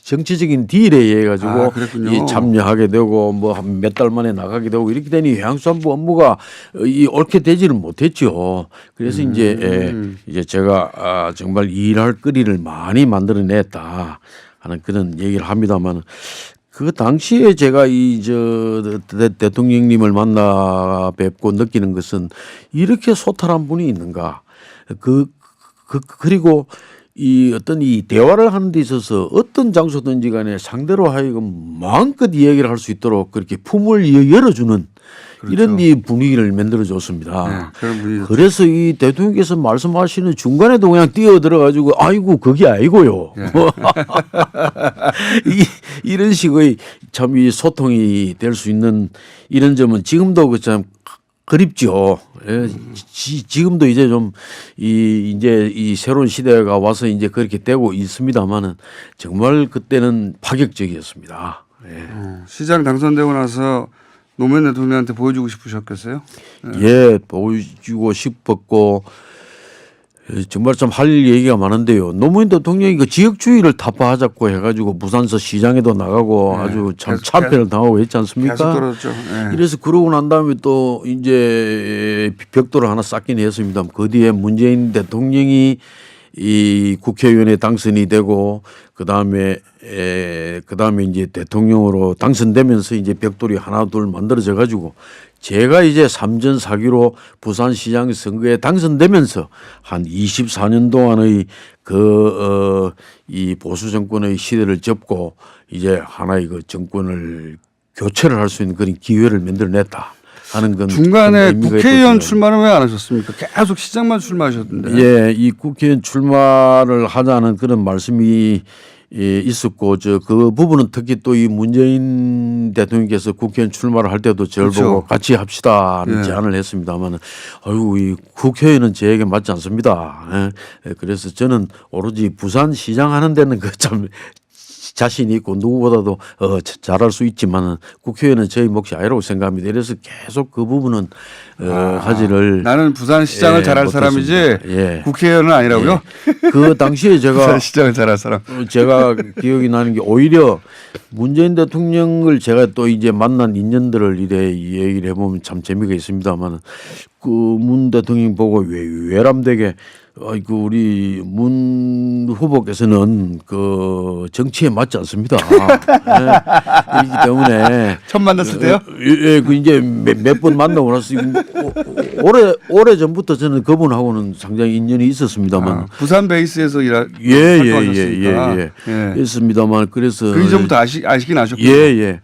정치적인 딜에 의해 가지고 그랬군요. 참여하게 되고 뭐 한 몇 달 만에 나가게 되고 이렇게 되니 해양수산부 업무가 옳게 되지를 못했죠. 그래서 이제 제가 정말 일할 거리를 많이 만들어냈다 하는 그런 얘기를 합니다만. 그 당시에 제가 대통령님을 만나 뵙고 느끼는 것은 이렇게 소탈한 분이 있는가. 그리고 어떤 이 대화를 하는 데 있어서 어떤 장소든지 간에 상대로 하여금 마음껏 이야기를 할 수 있도록 그렇게 품을 열어주는 이런 이 분위기를 만들어줬습니다. 네, 그런 분위기. 그래서 이 대통령께서 말씀하시는 중간에도 그냥 뛰어들어가지고 아이고 그게 아니고요. 네. 이런 식의 참 이 소통이 될 수 있는 이런 점은 지금도 그 참 그립죠. 예, 지금도 이제 좀 이제 이 새로운 시대가 와서 이제 그렇게 되고 있습니다만은 정말 그때는 파격적이었습니다. 예. 시장 당선되고 나서 노무현 대통령한테 보여주고 싶으셨겠어요? 예, 보여주고 싶었고 정말 좀 할 얘기가 많은데요. 노무현 대통령이 그 지역주의를 타파하자고 해가지고 부산서 시장에도 나가고 아주 참 참패를 당하고 했지 않습니까? 계속 떨어졌죠. 네. 이래서 그러고 난 다음에 또 이제 벽돌을 하나 쌓긴 했습니다. 그 뒤에 문재인 대통령이 이 국회의원에 당선이 되고 그다음에 이제 대통령으로 당선되면서 이제 벽돌이 하나 둘 만들어져 가지고 제가 이제 3전 4기로 부산시장 선거에 당선되면서 한 24년 동안의 이 보수 정권의 시대를 접고 이제 하나의 그 정권을 교체를 할 수 있는 그런 기회를 만들어냈다 하는 건 중간에 국회의원 출마는 왜 안 하셨습니까? 계속 시장만 출마하셨던데. 예, 이 국회의원 출마를 하자는 그런 말씀이 있었고 그 부분은 특히 또 이 문재인 대통령께서 국회의원 출마를 할 때도 저를 그렇죠. 보고 같이 합시다는 제안을 했습니다만 아이고 이 국회의원은 저에게 맞지 않습니다. 예. 그래서 저는 오로지 부산시장 하는 데는 그 참 자신이 있고 누구보다도 잘할 수 있지만은 국회의원은 저희 몫이 아니라고 생각합니다. 그래서 계속 그 부분은 하지를 나는 부산시장을 잘할 못했습니다. 사람이지 국회의원은 아니라고요? 예. 그 당시에 제가 부산시장을 잘할 사람. 제가 기억이 나는 게 오히려 문재인 대통령을 제가 또 이제 만난 인연들을 이래 얘기를 해보면 참 재미가 있습니다만 그 문 대통령 보고 외람되게 그 우리 문 후보께서는 그 정치에 맞지 않습니다. 그렇기 때문에 처음 만났을 때요? 예, 그 이제 몇 번 만나고 나서 오래 전부터 저는 그분하고는 상당히 인연이 있었습니다만 부산 베이스에서 활동하셨으니까 있습니다만 그래서 그 이전부터 아시긴 아셨군요. 예.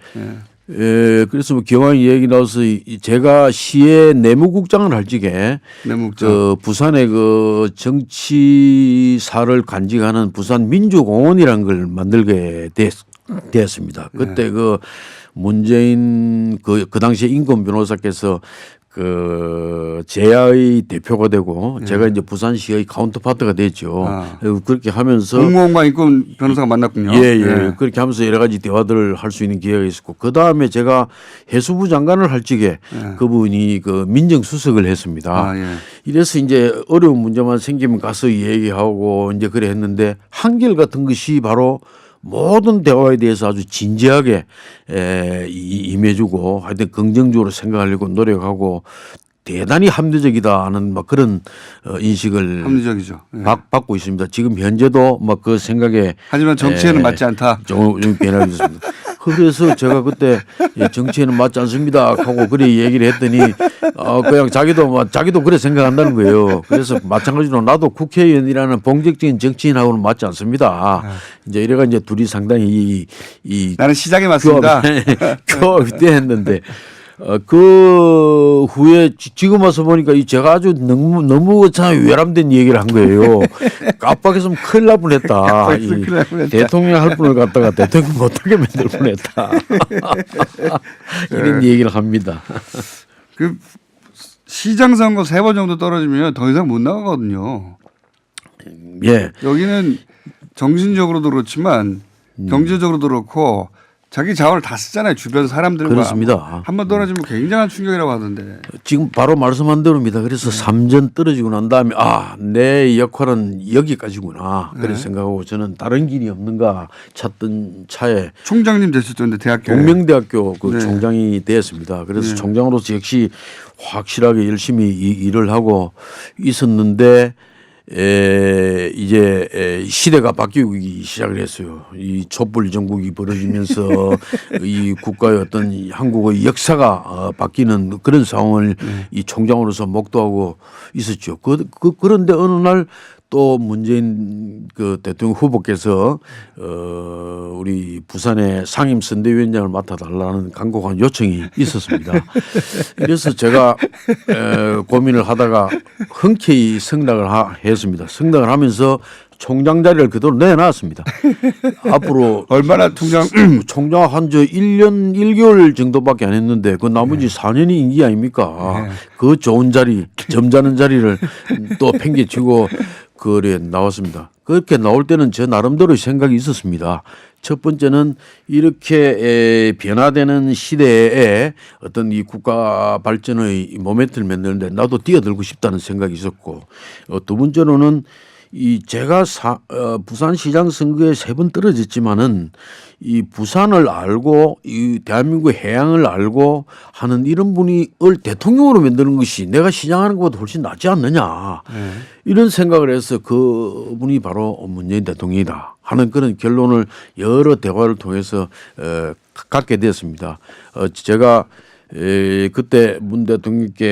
그래서 뭐 기왕 얘기 나와서 제가 시의 내무국장을 할 적에 그 부산의 그 정치사를 간직하는 부산 민주공원이라는 걸 만들게 되었습니다. 그때 그 문재인 그 당시에 인권 변호사께서 그 제야의 대표가 되고 제가 이제 부산시의 카운터파트가 됐죠. 그렇게 하면서 공무원과 인권 변호사가 만났군요. 예. 그렇게 하면서 여러 가지 대화들을 할 수 있는 기회가 있었고 그 다음에 제가 해수부 장관을 할 적에 그분이 그 민정수석을 했습니다. 이래서 이제 어려운 문제만 생기면 가서 얘기하고 이제 그래 했는데 한결 같은 것이 바로 모든 대화에 대해서 아주 진지하게 임해주고 하여튼 긍정적으로 생각하려고 노력하고 대단히 합리적이다 하는 막 그런 인식을 합리적이죠. 예. 받고 있습니다. 지금 현재도 막 그 생각에 하지만 정치에는 맞지 않다. 좀 변하고 있습니다. 그래서 제가 그때 정치에는 맞지 않습니다 하고 그래 얘기를 했더니 그냥 자기도 그래 생각한다는 거예요. 그래서 마찬가지로 나도 국회의원이라는 봉적적인 정치인하고는 맞지 않습니다. 이제 이래가 이제 둘이 상당히 이 나는 시장에 맞습니다. 그때 했는데 그 후에 지금 와서 보니까 제가 아주 너무 참 외람된 얘기를 한 거예요. 깜빡했으면 큰일 날 뻔했다. 대통령 할 분을 갖다가 대통령 못하게 만들 뻔했다. 이런 얘기를 합니다. 그 시장 선거 3번 정도 떨어지면 더 이상 못 나가거든요. 예. 여기는 정신적으로도 그렇지만 경제적으로도 그렇고 자기 자원을 다 쓰잖아요. 주변 사람들과. 그렇습니다. 한 번 떨어지면 굉장한 충격이라고 하던데. 지금 바로 말씀한 대로입니다. 그래서 3전 떨어지고 난 다음에 내 역할은 여기까지구나. 그래 생각하고 저는 다른 길이 없는가 찾던 차에 총장님 되셨던데 대학교. 동명대학교 그 네. 총장이 되었습니다. 그래서 네. 총장으로서 역시 확실하게 열심히 일을 하고 있었는데 이제 시대가 바뀌기 시작을 했어요. 이 촛불 정국이 벌어지면서 이 국가의 어떤 한국의 역사가 바뀌는 그런 상황을 이 총장으로서 목도하고 있었죠. 그런데 어느 날 또 문재인 그 대통령 후보께서 우리 부산의 상임선대위원장을 맡아달라는 간곡한 요청이 있었습니다. 그래서 제가 고민을 하다가 흔쾌히 승낙을 했습니다. 승낙을 하면서 총장 자리를 그대로 내놨습니다. 앞으로 얼마나 총장 한 1년 1개월 정도밖에 안 했는데 그 나머지 4년이 임기 아닙니까? 그 좋은 자리, 점잖은 자리를 또 팽개치고 그래 나왔습니다. 그렇게 나올 때는 저 나름대로 생각이 있었습니다. 첫 번째는 이렇게 변화되는 시대에 어떤 이 국가 발전의 모멘트를 만드는데 나도 뛰어들고 싶다는 생각이 있었고 두 번째로는 제가 부산시장 선거에 3번 떨어졌지만은 이 부산을 알고 이 대한민국 해양을 알고 하는 이런 분이 대통령으로 만드는 것이 내가 시장하는 것보다 훨씬 낫지 않느냐 이런 생각을 해서 그 분이 바로 문재인 대통령이다 하는 그런 결론을 여러 대화를 통해서 갖게 되었습니다. 제가 그때 문 대통령께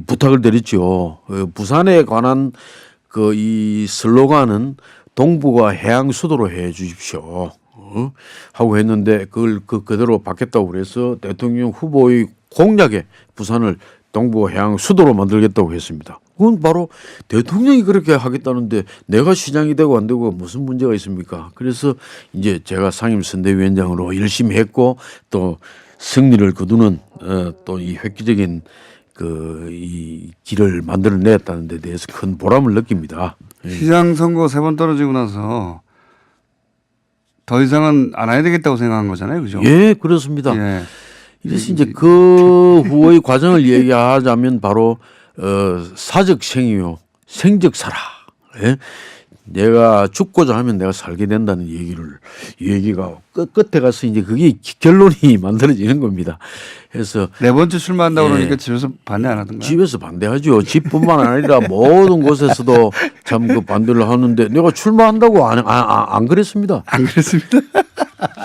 부탁을 드렸죠. 부산에 관한 이 슬로건은 동부가 해양 수도로 해 주십시오. 하고 했는데 그걸 그대로 받겠다고 그래서 대통령 후보의 공약에 부산을 동부 해양 수도로 만들겠다고 했습니다. 그건 바로 대통령이 그렇게 하겠다는데 내가 시장이 되고 안 되고 무슨 문제가 있습니까? 그래서 이제 제가 상임선대위원장으로 열심히 했고 또 승리를 거두는 또 이 획기적인 이 길을 만들어냈다는 데 대해서 큰 보람을 느낍니다. 시장 선거 3번 떨어지고 나서 더 이상은 안 해야 되겠다고 생각한 거잖아요. 그죠? 예, 그렇습니다. 예. 그래서 이제 그 후의 과정을 얘기하자면 바로 사적 생이요. 생적 살아. 예? 내가 죽고자 하면 내가 살게 된다는 얘기가 끝에 가서 이제 그게 결론이 만들어지는 겁니다. 그래서 4번째 출마한다고 그러니까 집에서 반대 안 하던가요? 집에서 반대하죠. 집뿐만 아니라 모든 곳에서도 참 그 반대를 하는데 내가 출마한다고 안 그랬습니다. 안 그랬습니다.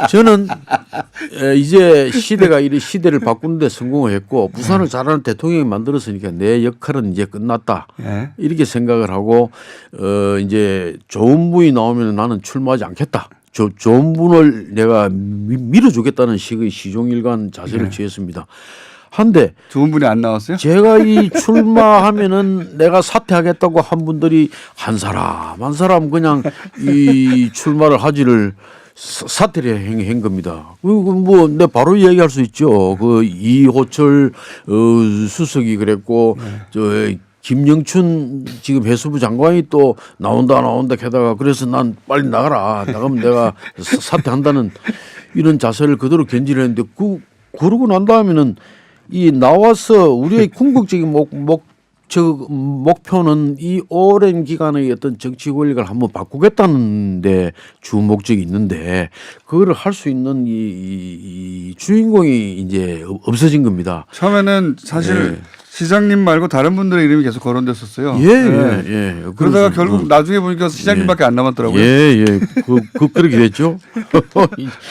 저는 이제 시대를 바꾸는데 성공을 했고 부산을 잘하는 대통령이 만들었으니까 내 역할은 이제 끝났다. 예. 이렇게 생각을 하고 이제 좋은 분이 나오면 나는 출마하지 않겠다. 좋은 분을 내가 밀어주겠다는 식의 시종일관 자세를 취했습니다. 한데 좋은 분이 안 나왔어요? 제가 이 출마하면은 내가 사퇴하겠다고 한 분들이 한 사람 그냥 이 출마를 하지를 사퇴를 한 겁니다. 뭐, 내 바로 얘기할 수 있죠. 이호철 수석이 그랬고, 김영춘 지금 해수부 장관이 또 나온다 게다가 그래서 난 빨리 나가면 내가 사퇴한다는 이런 자세를 그대로 견지를 했는데 그러고 난 다음에는 이 나와서 우리의 궁극적인 목표는 이 오랜 기간의 어떤 정치 권력을 한번 바꾸겠다는 데 주 목적이 있는데 그거를 할 수 있는 이 주인공이 이제 없어진 겁니다. 처음에는 사실 예. 시장님 말고 다른 분들의 이름이 계속 거론됐었어요. 예, 예, 예. 그러다가 그래서, 결국 나중에 보니까 시장님밖에 안 남았더라고요. 예, 예. 그렇게 됐죠.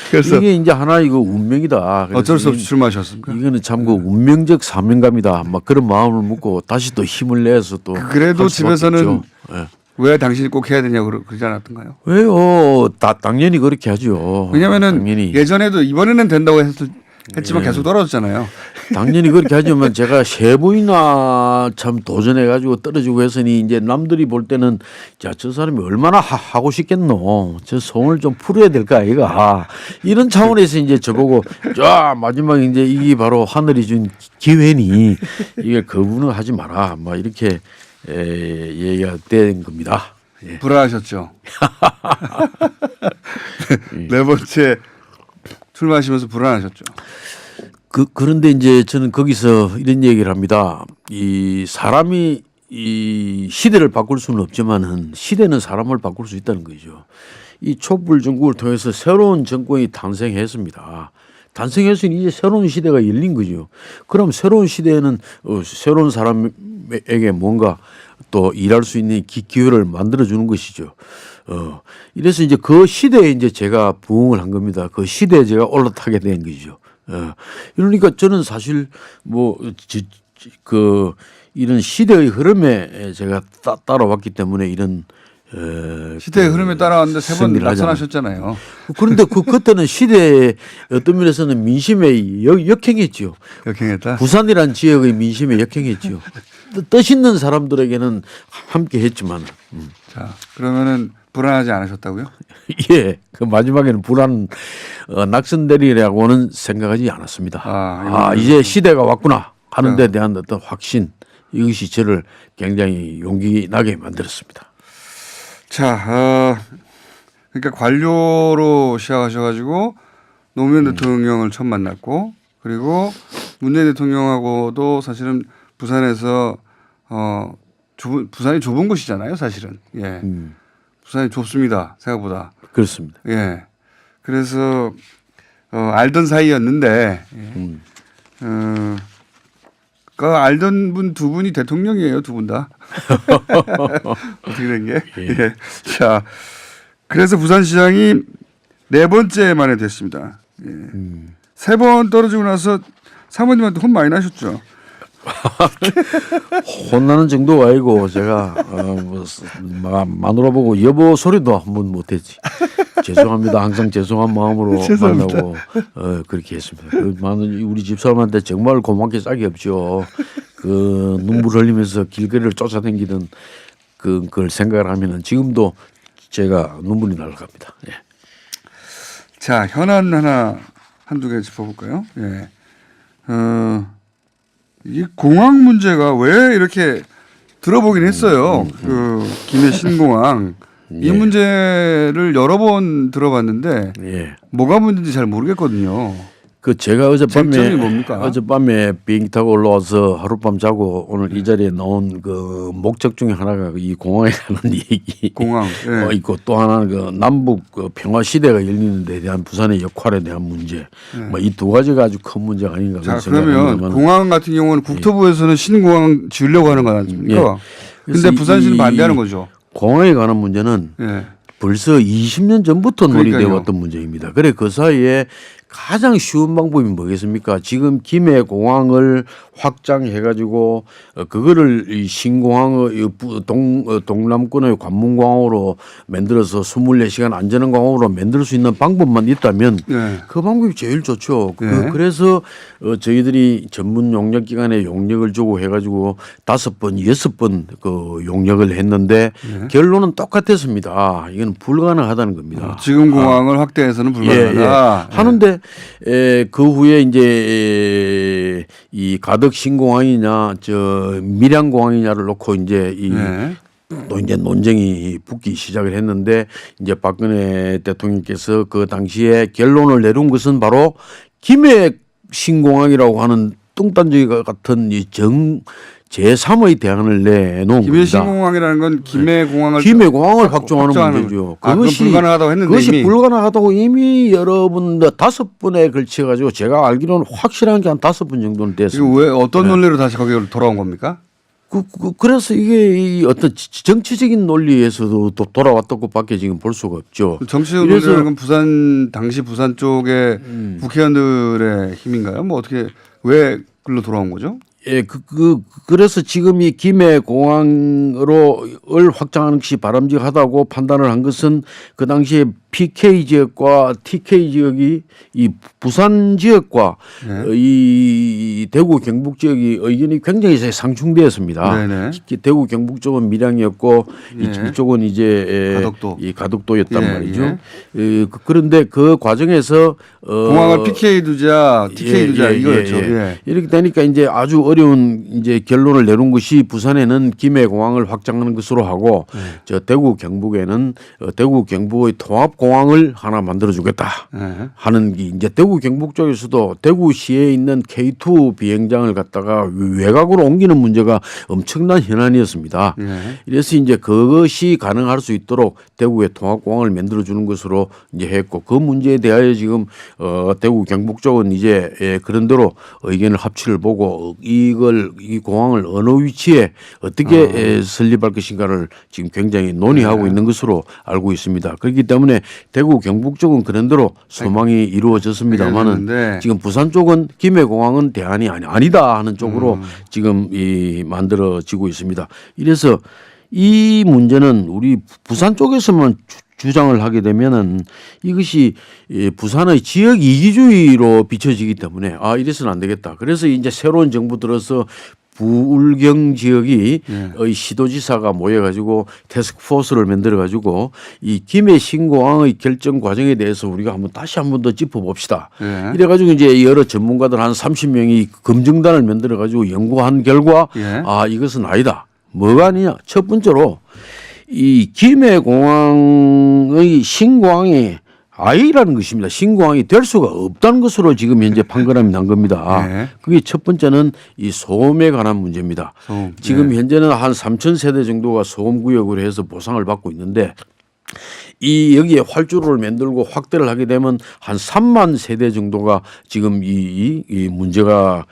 그래서 이게 이제 하나 이거 운명이다. 그래서 어쩔 수 없이 출마하셨습니까? 이거는 참 그 운명적 사명감이다. 막 그런 마음을 먹고 다시 또 힘을 내서 또 그래도 할 수밖에 집에서는 없죠. 예. 왜 당신이 꼭 해야 되냐고 그러지 않았던가요? 왜요? 당연히 그렇게 하죠. 왜냐면은 당연히. 예전에도 이번에는 된다고 했지만 계속 떨어졌잖아요. 당연히 그렇게 하지만 제가 세 번이나 참 도전해가지고 떨어지고 했으니 이제 남들이 볼 때는 자, 저 사람이 얼마나 하고 싶겠노. 저 소원을 좀 풀어야 될 거 아이가. 이런 차원에서 이제 저보고 자, 마지막에 이제 이게 바로 하늘이 준 기회니 이게 거부는 하지 마라. 막 이렇게 얘기가 된 겁니다. 예. 불안하셨죠. 네 번째 출마하시면서 불안하셨죠. 그런데 이제 저는 거기서 이런 얘기를 합니다. 이 사람이 이 시대를 바꿀 수는 없지만은 시대는 사람을 바꿀 수 있다는 거죠. 이 촛불 정국을 통해서 새로운 정권이 탄생했습니다. 탄생해서 이제 새로운 시대가 열린 거죠. 그럼 새로운 시대에는 새로운 사람에게 뭔가 또 일할 수 있는 기회를 만들어 주는 것이죠. 이래서 이제 그 시대에 이제 제가 부응을 한 겁니다. 그 시대에 제가 올라타게 된 거죠. 그러니까 저는 사실 이런 시대의 흐름에 제가 따라왔기 때문에 이런 시대의 흐름에 따라왔는데 세 번 승리를 하잖아요. 낙선하셨잖아요. 그런데 그때는 시대의 어떤 면에서는 민심에 역행했죠. 역행했다. 부산이란 지역의 민심에 역행했죠. 뜻있는 사람들에게는 함께 했지만. 자, 그러면은 불안하지 않으셨다고요? 예, 그 마지막에는 낙선되리라고는 생각하지 않았습니다. 이제 시대가 왔구나 하는 데 대한 어떤 확신, 이것이 저를 굉장히 용기 나게 만들었습니다. 자, 그러니까 관료로 시작하셔가지고 노무현 대통령을 처음 만났고 그리고 문재인 대통령하고도 사실은 부산에서 부산이 좁은 곳이잖아요, 사실은. 예, 부산이 좁습니다, 생각보다. 그렇습니다. 예, 그래서 알던 사이였는데 그 알던 분 두 분이 대통령이에요, 두 분 다. 어떻게 된 게? 예. 자, 그래서 부산시장이 네 번째 만에 됐습니다. 예. 세 번 떨어지고 나서 사모님한테 혼 많이 나셨죠? 혼나는 정도가 아니고 제가 마누라 보고 여보 소리도 한 번 못했지. 죄송합니다. 항상 죄송한 마음으로 만나고 그렇게 했습니다. 우리 집사람한테 정말 고맙게 짝이 없죠. 그 눈물 흘리면서 길거리를 쫓아다니던 그걸 생각을 하면은 지금도 제가 눈물이 날아갑니다. 예. 자, 현안 한두 개 짚어볼까요? 예. 이 공항 문제가 왜 이렇게 들어보긴 했어요. 그 김해 신공항 이 문제를 여러 번 들어봤는데 뭐가 문제인지 잘 모르겠거든요. 그 제가 쟁점이 뭡니까? 어젯밤에 비행기 타고 올라와서 하룻밤 자고 오늘 이 자리에 나온 그 목적 중에 하나가 이 공항에 관한 얘기. 공항. 예. 있고 또 하나는 그 남북 그 평화 시대가 열리는 데 대한 부산의 역할에 대한 문제. 뭐 이 두 가지가 아주 큰 문제가 아닌가 자, 생각합니다만. 그러면 공항 같은 경우는 국토부에서는 신공항 지으려고 하는 거 아닙니까? 근데 부산시는 반대하는 거죠. 공항에 관한 문제는 벌써 20년 전부터 논의되어 왔던 문제입니다. 그래 그 사이에 가장 쉬운 방법이 뭐겠습니까? 지금 김해 공항을 확장해가지고 그거를 이 신공항의 동남권의 관문공항으로 만들어서 24시간 안전한공항으로 만들 수 있는 방법만 있다면 그 방법이 제일 좋죠. 그래서 저희들이 전문 용역 기관에 용역을 주고 해가지고 5번, 6번 그 용역을 했는데 결론은 똑같았습니다. 이건 불가능하다는 겁니다. 지금 공항을 확대해서는 불가능하다. 하는데 그 후에 이제 이 가덕 신공항이냐 저 밀양공항이냐를 놓고 이제 또 이제 논쟁이 붙기 시작을 했는데 이제 박근혜 대통령께서 그 당시에 결론을 내린 것은 바로 김해 신공항이라고 하는 뚱딴지 같은 이 제3의 대안을 내놓은 김해 겁니다. 신공항이라는 건 김해공항을 김해공항을 확정하는 문제죠. 그건 불가능하다고 했는데 그것이 이미. 불가능하다고 이미 여러분 5번에 걸쳐 가지고 제가 알기로는 확실한 게 한 5번 정도는 이거 됐습니다. 왜 어떤 논리로 다시 거기로 돌아온 겁니까? 그래서 이게 이 어떤 정치적인 논리에서도 또 돌아왔다고 밖에 지금 볼 수가 없죠. 정치적 그래서- 논리라는 건 당시 부산 쪽의 국회의원들의 힘인가요? 뭐 어떻게 왜 글로 돌아온 거죠? 예, 그래서 지금 이 김해공항을 확장하는 것이 바람직하다고 판단을 한 것은 그 당시에 PK 지역과 TK 지역이 이 부산 지역과 이 대구 경북 지역이 의견이 굉장히 상충되었습니다. 네네. 대구 경북 쪽은 밀양이었고 예. 이쪽은 이제 가덕도. 이 가덕도였단 예, 말이죠. 그런데 그 과정에서 공항을 PK 두자, TK 두자 이거였죠. 예. 이렇게 되니까 이제 아주 어려운 이제 결론을 내놓은 것이 부산에는 김해공항을 확장하는 것으로 하고 저 대구 경북에는 대구 경북의 통합공항을 하나 만들어주겠다 예. 하는 게 이제 대구 경북 쪽에서도 대구시에 있는 K2 비행장을 갖다가 외곽으로 옮기는 문제가 엄청난 현안이었습니다. 예. 그래서 이제 그것이 가능할 수 있도록 대구에 통합공항을 만들어주는 것으로 이제 했고 그 문제에 대하여 지금 대구 경북 쪽은 이제 그런 대로 의견을 합치를 보고 이 공항을 어느 위치에 어떻게 설립할 것인가를 지금 굉장히 논의하고 있는 것으로 알고 있습니다. 그렇기 때문에 대구 경북 쪽은 그런 대로 소망이 이루어졌습니다만은 알겠는데. 지금 부산 쪽은 김해공항은 대안이 아니다 하는 쪽으로 지금 이 만들어지고 있습니다. 이래서 이 문제는 우리 부산 쪽에서만 주장을 하게 되면은 이것이 부산의 지역 이기주의로 비춰지기 때문에 이래서는 안 되겠다. 그래서 이제 새로운 정부 들어서 부울경 지역이 시도지사가 모여가지고 태스크포스를 만들어가지고 이 김해 신공항의 결정 과정에 대해서 우리가 다시 한 번 더 짚어봅시다. 예. 이래가지고 이제 여러 전문가들 한 30명이 검증단을 만들어가지고 연구한 결과 예. 이것은 아니다. 뭐가 아니냐? 첫 번째로 이 김해공항의 신공항이 아니라는 것입니다. 신공항이 될 수가 없다는 것으로 지금 현재 판결함이 난 겁니다. 네. 그게 첫 번째는 이 소음에 관한 문제입니다. 소음. 지금 네. 현재는 한 3,000세대 정도가 소음구역으로 해서 보상을 받고 있는데 여기에 활주로를 만들고 확대를 하게 되면 한 3만 세대 정도가 지금 이 문제가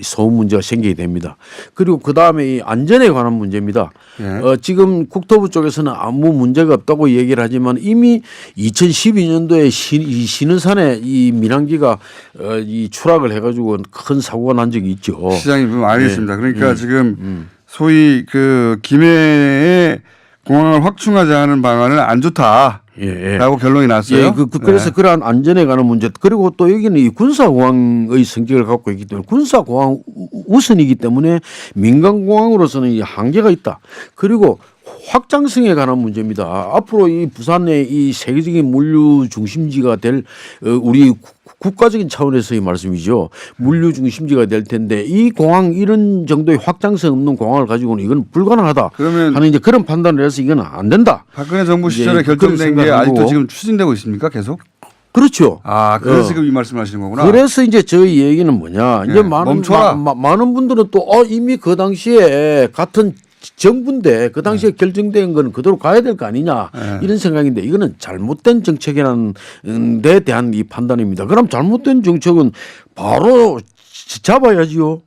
소음 문제가 생기게 됩니다. 그리고 그 다음에 이 안전에 관한 문제입니다. 지금 국토부 쪽에서는 아무 문제가 없다고 얘기를 하지만 이미 2012년도에 신은산에 이 민항기가 이 추락을 해가지고 큰 사고가 난 적이 있죠. 시장님 알겠습니다. 그러니까 지금 소위 그 김해의 공항을 확충하자 하는 방안은 안 좋다라고 결론이 났어요. 그래서 그러한 안전에 관한 문제 그리고 또 여기는 이 군사공항의 성격을 갖고 있기 때문에 군사공항 우선이기 때문에 민간공항으로서는 이 한계가 있다. 그리고 확장성에 관한 문제입니다. 앞으로 이 부산의 이 세계적인 물류 중심지가 될 우리 국가적인 차원에서의 말씀이죠. 물류 중심지가 될 텐데 이 공항 이런 정도의 확장성 없는 공항을 가지고는 이건 불가능하다. 그러면 하는 이제 그런 판단을 해서 이건 안 된다. 박근혜 정부 시절에 그런 결정된 게 생각을 아직도 하고. 지금 추진되고 있습니까? 계속? 그렇죠. 그래서 지금 이 말씀하시는 거구나. 그래서 이제 저희 얘기는 뭐냐. 이제 멈춰라. 많은 분들은 또 이미 그 당시에 같은 정부인데 그 당시에 결정된 건 그대로 가야 될 거 아니냐 이런 생각인데 이거는 잘못된 정책이라는 데 대한 이 판단입니다. 그럼 잘못된 정책은 바로 잡아야지요.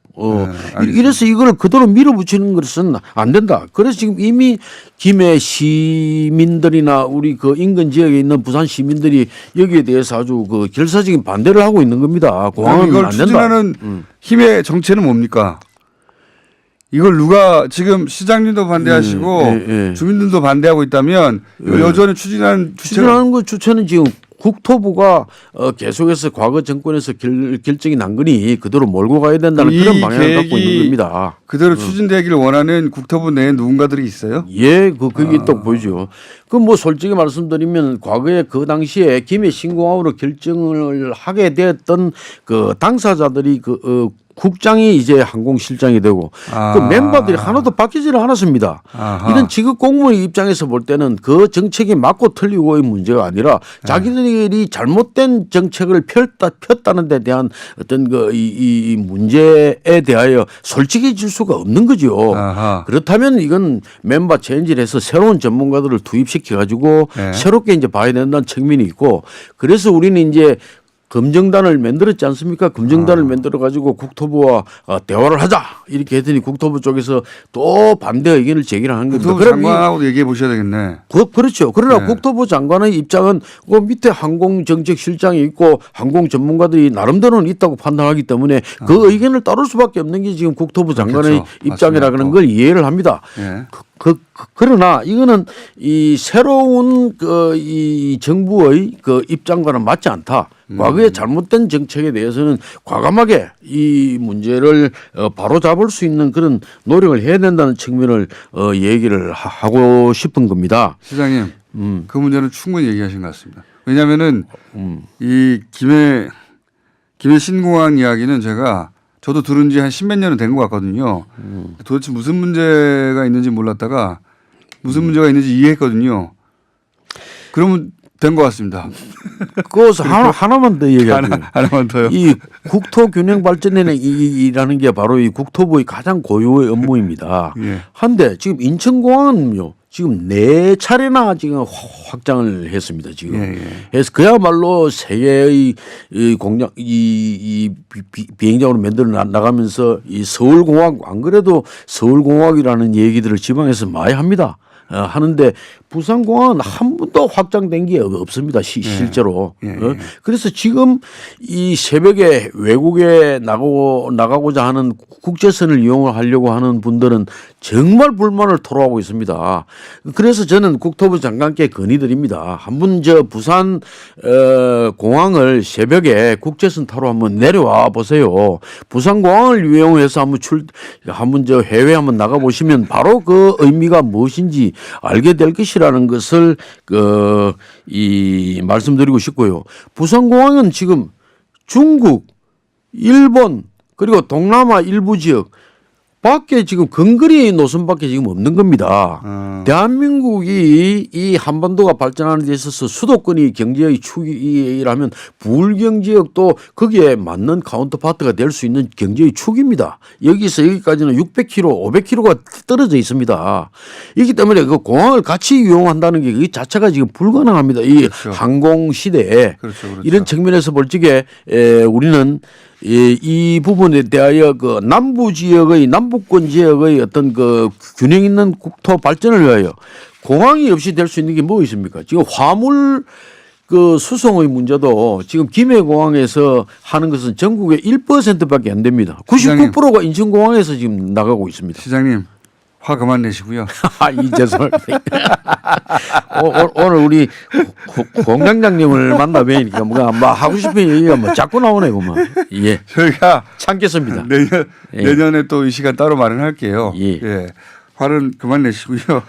이래서 이걸 그대로 밀어붙이는 것은 안 된다. 그래서 지금 이미 김해 시민들이나 우리 그 인근 지역에 있는 부산 시민들이 여기에 대해서 아주 그 결사적인 반대를 하고 있는 겁니다. 공항은 이걸 안 된다. 추진하는 힘의 정체는 뭡니까? 이걸 누가 지금 시장님도 반대하시고 주민들도 반대하고 있다면 여전히 추진하는 거 주체는 지금 국토부가 계속해서 과거 정권에서 결정이 난 거니 그대로 몰고 가야 된다는 그런 방향을 갖고 있는 겁니다. 그대로 추진되기를 원하는 국토부 내에 누군가들이 있어요? 그게 또 보이죠. 그 뭐 솔직히 말씀드리면 과거에 그 당시에 김해 신공항으로 결정을 하게 되었던 그 당사자들이 국장이 이제 항공실장이 되고 그 멤버들이 하나도 바뀌지를 않았습니다. 아하. 이런 직업 공무원 입장에서 볼 때는 그 정책이 맞고 틀리고의 문제가 아니라 자기들이 잘못된 정책을 폈다는 데 대한 어떤 이 문제에 대하여 솔직해질 수가 없는 거죠. 아하. 그렇다면 이건 멤버 체인지를 해서 새로운 전문가들을 투입시켜 가지고 네. 새롭게 이제 봐야 된다는 측면이 있고 그래서 우리는 이제 검증단을 만들었지 않습니까? 검증단을 만들어 가지고 국토부와 대화를 하자 이렇게 했더니 국토부 쪽에서 또 반대 의견을 제기를 하는 겁니다. 국토부 장관하고도 얘기해 보셔야 되겠네. 그렇죠. 그러나 네. 국토부 장관의 입장은 그 밑에 항공정책실장이 있고 항공 전문가들이 나름대로는 있다고 판단하기 때문에 그 의견을 따를 수밖에 없는 게 지금 국토부 장관의 그렇죠. 입장이라는 맞습니다. 걸 이해를 합니다. 예. 그러나 이거는 이 새로운 이 정부의 그 입장과는 맞지 않다. 과거에 잘못된 정책에 대해서는 과감하게 이 문제를 바로 잡을 수 있는 그런 노력을 해야 된다는 측면을 얘기를 하고 싶은 겁니다. 시장님, 그 문제는 충분히 얘기하신 것 같습니다. 왜냐하면은 이 김해 신공항 이야기는 저도 들은 지 한 십몇 년은 된 것 같거든요. 도대체 무슨 문제가 있는지 몰랐다가 무슨 문제가 있는지 이해했거든요. 그러면 된 것 같습니다. 그것을 하나만 더 얘기하죠. 하나만 더요. 이 국토균형발전이라는 게 바로 이 국토부의 가장 고유의 업무입니다. 예. 한데 지금 인천공항은요. 지금 4차례나 지금 확장을 했습니다. 지금. 예, 예. 그래서 그야말로 세계의 이 공장 이 비행장으로 만들어 나가면서 이 서울공항 안 그래도 서울공항이라는 얘기들을 지방에서 많이 합니다. 하는데 부산공항은 한 번도 확장된 게 없습니다. 실제로. 예, 예. 그래서 지금 이 새벽에 외국에 나가고자 하는 국제선을 이용하려고 하는 분들은 정말 불만을 토로하고 있습니다. 그래서 저는 국토부 장관께 건의드립니다. 한번 저 부산 공항을 새벽에 국제선 타러 한번 내려와 보세요. 부산공항을 이용해서 한번 저 해외 한번 나가 보시면 바로 그 의미가 무엇인지 알게 될 것이라는 것을 말씀드리고 싶고요. 부산공항은 지금 중국, 일본 그리고 동남아 일부 지역 밖에 지금 근거리 노선밖에 지금 없는 겁니다. 대한민국이 이 한반도가 발전하는 데 있어서 수도권이 경제의 축이라면 부울경지역도 거기에 맞는 카운터파트가 될 수 있는 경제의 축입니다. 여기서 여기까지는 600km, 500km가 떨어져 있습니다. 이기 때문에 그 공항을 같이 이용한다는 게 그 자체가 지금 불가능합니다. 이 그렇죠. 항공 시대에 그렇죠. 이런 측면에서 볼 적에 우리는 이 부분에 대하여 그 남북권 지역의 어떤 그 균형 있는 국토 발전을 위하여 공항이 없이 될 수 있는 게 뭐 있습니까? 지금 화물 그 수송의 문제도 지금 김해공항에서 하는 것은 전국의 1%밖에 안 됩니다. 99%가 인천공항에서 지금 나가고 있습니다. 시장님 화 그만 내시고요. 죄송합니다. 오늘 우리 공장장님을 만나 뵈니까 뭐가 하고 싶은 얘기가 뭐 자꾸 나오네 그만. 예. 저희가 참겠습니다. 내년에 또 이 시간 따로 마련할게요. 예. 화는 그만 내시고요.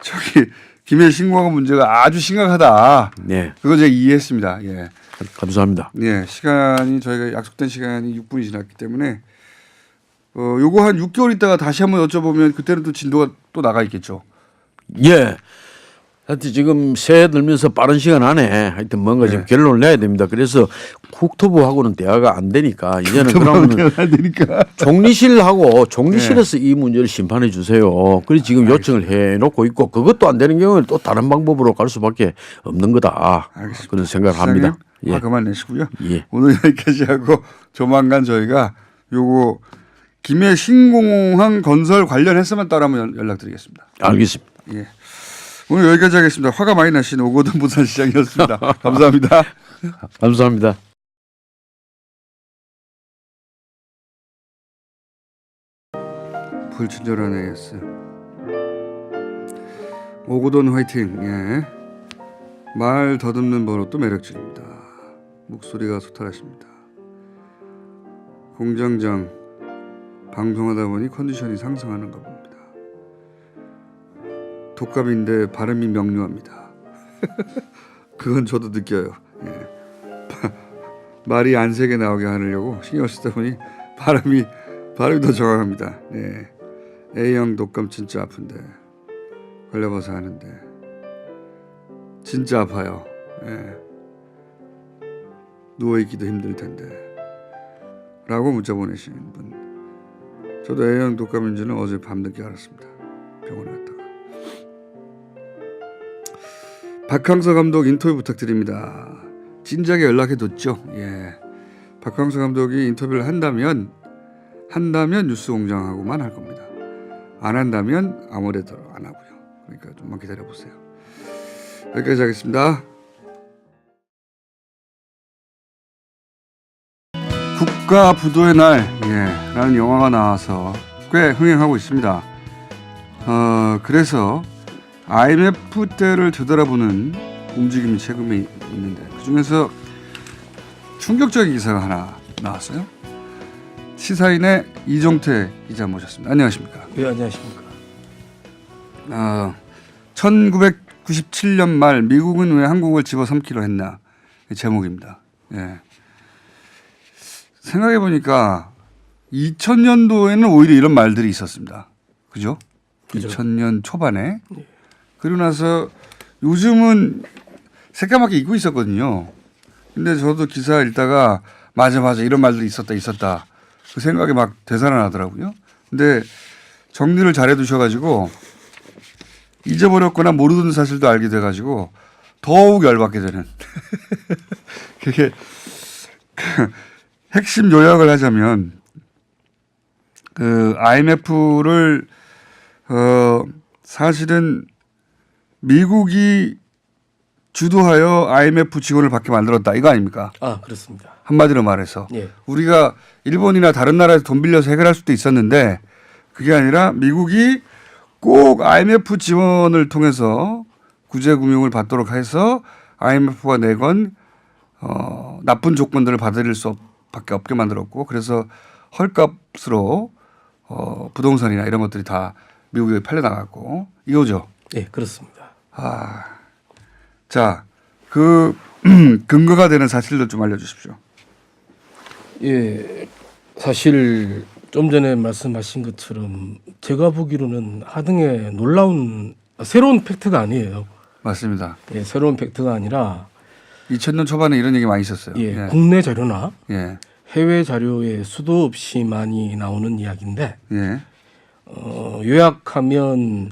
저기 김해 신공항 문제가 아주 심각하다. 네. 그거 제가 이해했습니다. 예. 감사합니다. 예. 시간이 저희가 약속된 시간이 6분이 지났기 때문에 요거 한 6개월 있다가 다시 한번 여쭤보면 그때는 또 진도가 또 나가 있겠죠. 예. 하여튼 지금 새해 들면서 빠른 시간 안에 하여튼 뭔가 지금 결론을 내야 됩니다. 그래서 국토부하고는 대화가 안 되니까 이제는 그러면 총리실에서 이 문제를 심판해 주세요. 그래서 지금 요청을 해 놓고 있고 그것도 안 되는 경우는 또 다른 방법으로 갈 수밖에 없는 거다. 알겠습니다. 그런 생각을 합니다. 화 그만 내시고요. 예. 오늘 여기까지 하고 조만간 저희가 요거 김해 신공항 건설 관련해서만 따로 한번 연락드리겠습니다. 알겠습니다. 예. 오늘 여기까지 하겠습니다. 화가 많이 나신 오거돈 부산시장이었습니다. 감사합니다. 감사합니다. 불친절한 AS. 오거돈 화이팅. 예. 말 더듬는 버릇도 매력적입니다. 목소리가 소탈하십니다. 공장장 방송하다 보니 컨디션이 상승하는가 봅니다. 독감인데 발음이 명료합니다. 그건 저도 느껴요. 예. 말이 안 세게 나오게 하려고 신경 쓰다 보니 발음이 더 정확합니다. 네. A형 독감 진짜 아픈데 걸려봐서 하는데 진짜 아파요. 예. 누워있기도 힘들 텐데 라고 문자 보내시는 분. 저도 A형 독감인지는 어제 밤늦게 알았습니다. 병원에 갔다가. 박항서 감독 인터뷰 부탁드립니다. 진작에 연락해뒀죠. 예. 박항서 감독이 인터뷰를 한다면 뉴스공장하고만 할 겁니다. 안 한다면 아무래도 안 하고요. 그러니까 좀만 기다려보세요. 여기까지 하겠습니다. 국가부도의 날, 라는 영화가 나와서 꽤 흥행하고 있습니다. 그래서 IMF 때를 되돌아보는 움직임이 최근에 있는데 그중에서 충격적인 기사가 하나 나왔어요. 시사인의 이종태 기자 모셨습니다. 안녕하십니까? 네, 안녕하십니까? 1997년 말 미국은 왜 한국을 집어삼키려 했나 제목입니다. 예. 생각해 보니까 2000년도에는 오히려 이런 말들이 있었습니다. 그죠? 2000년 초반에. 네. 그리고 나서 요즘은 새까맣게 잊고 있었거든요. 근데 저도 기사 읽다가 맞아 이런 말들이 있었다. 그 생각이 막 되살아나더라고요. 근데 정리를 잘 해두셔가지고 잊어버렸거나 모르던 사실도 알게 돼가지고 더욱 열받게 되는. 그게 핵심 요약을 하자면 그 IMF를 사실은 미국이 주도하여 IMF 지원을 받게 만들었다 이거 아닙니까? 아, 그렇습니다. 한마디로 말해서 예. 우리가 일본이나 다른 나라에서 돈 빌려서 해결할 수도 있었는데 그게 아니라 미국이 꼭 IMF 지원을 통해서 구제금융을 받도록 해서 IMF가 내건 나쁜 조건들을 받아들일 수밖에 없게 만들었고 그래서 헐값으로 부동산이나 이런 것들이 다 미국에 팔려나갔고 이거죠. 예, 그렇습니다. 자, 그 근거가 되는 사실들 좀 알려주십시오. 예, 사실 좀 전에 말씀하신 것처럼 제가 보기로는 하등의 새로운 팩트가 아니에요. 맞습니다. 예, 새로운 팩트가 아니라 2000년 초반에 이런 얘기 많이 있었어요. 예, 국내 자료나 예. 해외 자료에 수도 없이 많이 나오는 이야기인데 예. 요약하면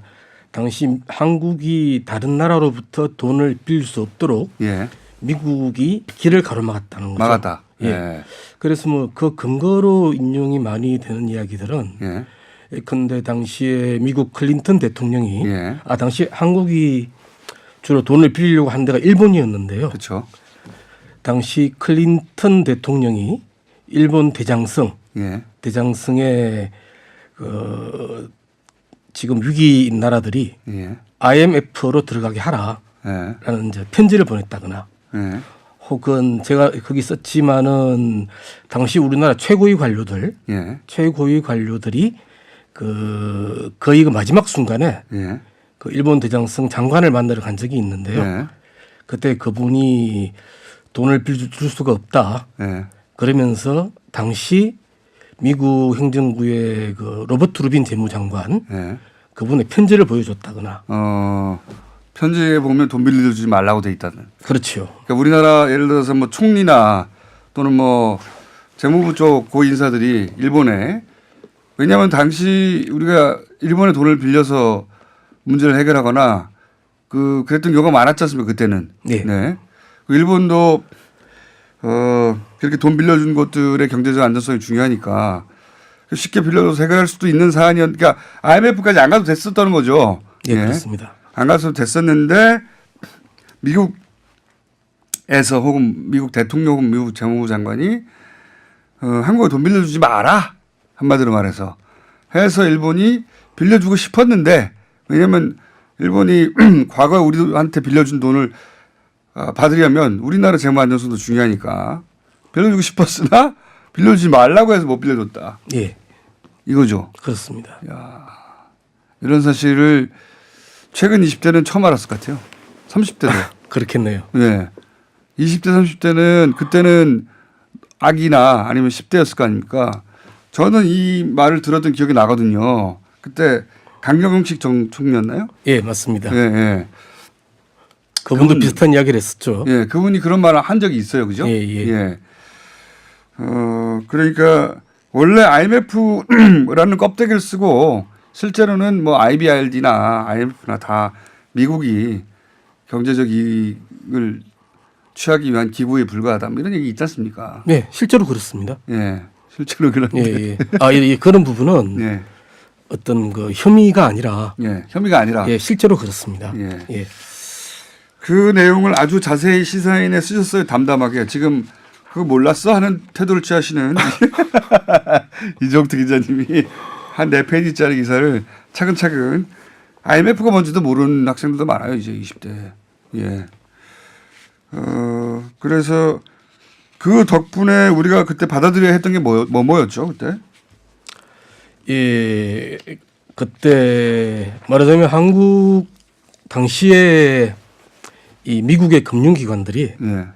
당시 한국이 다른 나라로부터 돈을 빌릴 수 없도록 예. 미국이 길을 가로막았다는 거죠. 막았다. 예. 예. 그래서 뭐 그 근거로 인용이 많이 되는 이야기들은 예. 예컨대 당시에 미국 클린턴 대통령이 예. 당시 한국이 주로 돈을 빌리려고 한 데가 일본이었는데요. 그렇죠. 당시 클린턴 대통령이 일본 예. 대장성의 지금 위기인 나라들이 예. IMF로 들어가게 하라라는 예. 이제 편지를 보냈다거나 예. 혹은 제가 거기 썼지만은 당시 우리나라 최고위 관료들이 거의 그 마지막 순간에 예. 그 일본 대장성 장관을 만나러 간 적이 있는데요. 예. 그때 그분이 돈을 빌려줄 수가 없다. 예. 그러면서 당시 미국 행정부의 그 로버트 루빈 재무장관 예. 그분의 편지를 보여줬다거나. 편지에 보면 돈 빌려주지 말라고 돼 있다는. 그렇죠. 그러니까 우리나라 예를 들어서 뭐 총리나 또는 뭐 재무부 쪽 고 인사들이 일본에 왜냐하면 당시 우리가 일본에 돈을 빌려서 문제를 해결하거나 그랬던 경우가 많았지 않습니까 그때는. 네. 네. 일본도 그렇게 돈 빌려준 것들의 경제적 안전성이 중요하니까 쉽게 빌려줘서 해결할 수도 있는 사안이었으니까 IMF까지 안 가도 됐었다는 거죠. 네, 그렇습니다. 안 가도 됐었는데 미국에서 혹은 미국 대통령 혹은 미국 재무부 장관이 한국에 돈 빌려주지 마라 한마디로 말해서 해서 일본이 빌려주고 싶었는데 왜냐하면 일본이 과거에 우리한테 빌려준 돈을 받으려면 우리나라 재무 안전성도 중요하니까 빌려주고 싶었으나 빌려주지 말라고 해서 못 빌려줬다. 예. 이거죠. 그렇습니다. 이런 사실을 최근 20대는 처음 알았을 것 같아요. 30대도. 그렇겠네요. 네. 20대, 30대는 그때는 아기나 아니면 10대였을 거 아닙니까? 저는 이 말을 들었던 기억이 나거든요. 그때 강경식 총리였나요? 예, 맞습니다. 예, 예. 그분도 비슷한 이야기를 했었죠. 예, 그분이 그런 말을 한 적이 있어요. 그죠? 예, 예. 그러니까 원래 IMF라는 껍데기를 쓰고 실제로는 뭐 IBRD나 IMF나 다 미국이 경제적 이익을 취하기 위한 기구에 불과하다. 뭐 이런 얘기 있지 않습니까? 네, 실제로 그렇습니다. 예. 실제로 그런데. 예, 예. 예, 그런 부분은 예. 어떤 그 혐의가 아니라 예. 혐의가 아니라. 예, 실제로 그렇습니다. 예. 예. 그 내용을 아주 자세히 시사인에 쓰셨어요. 담담하게. 지금 그거 몰랐어? 하는 태도를 취하시는 이정태 기자님이 한 4페이지짜리 기사를 차근차근 IMF가 뭔지도 모르는 학생들도 많아요. 이제 20대. 예. 그래서 그 덕분에 우리가 그때 받아들여야 했던 게 뭐였죠? 그때? 예, 그때 말하자면 한국 당시에 이 미국의 금융기관들이 예.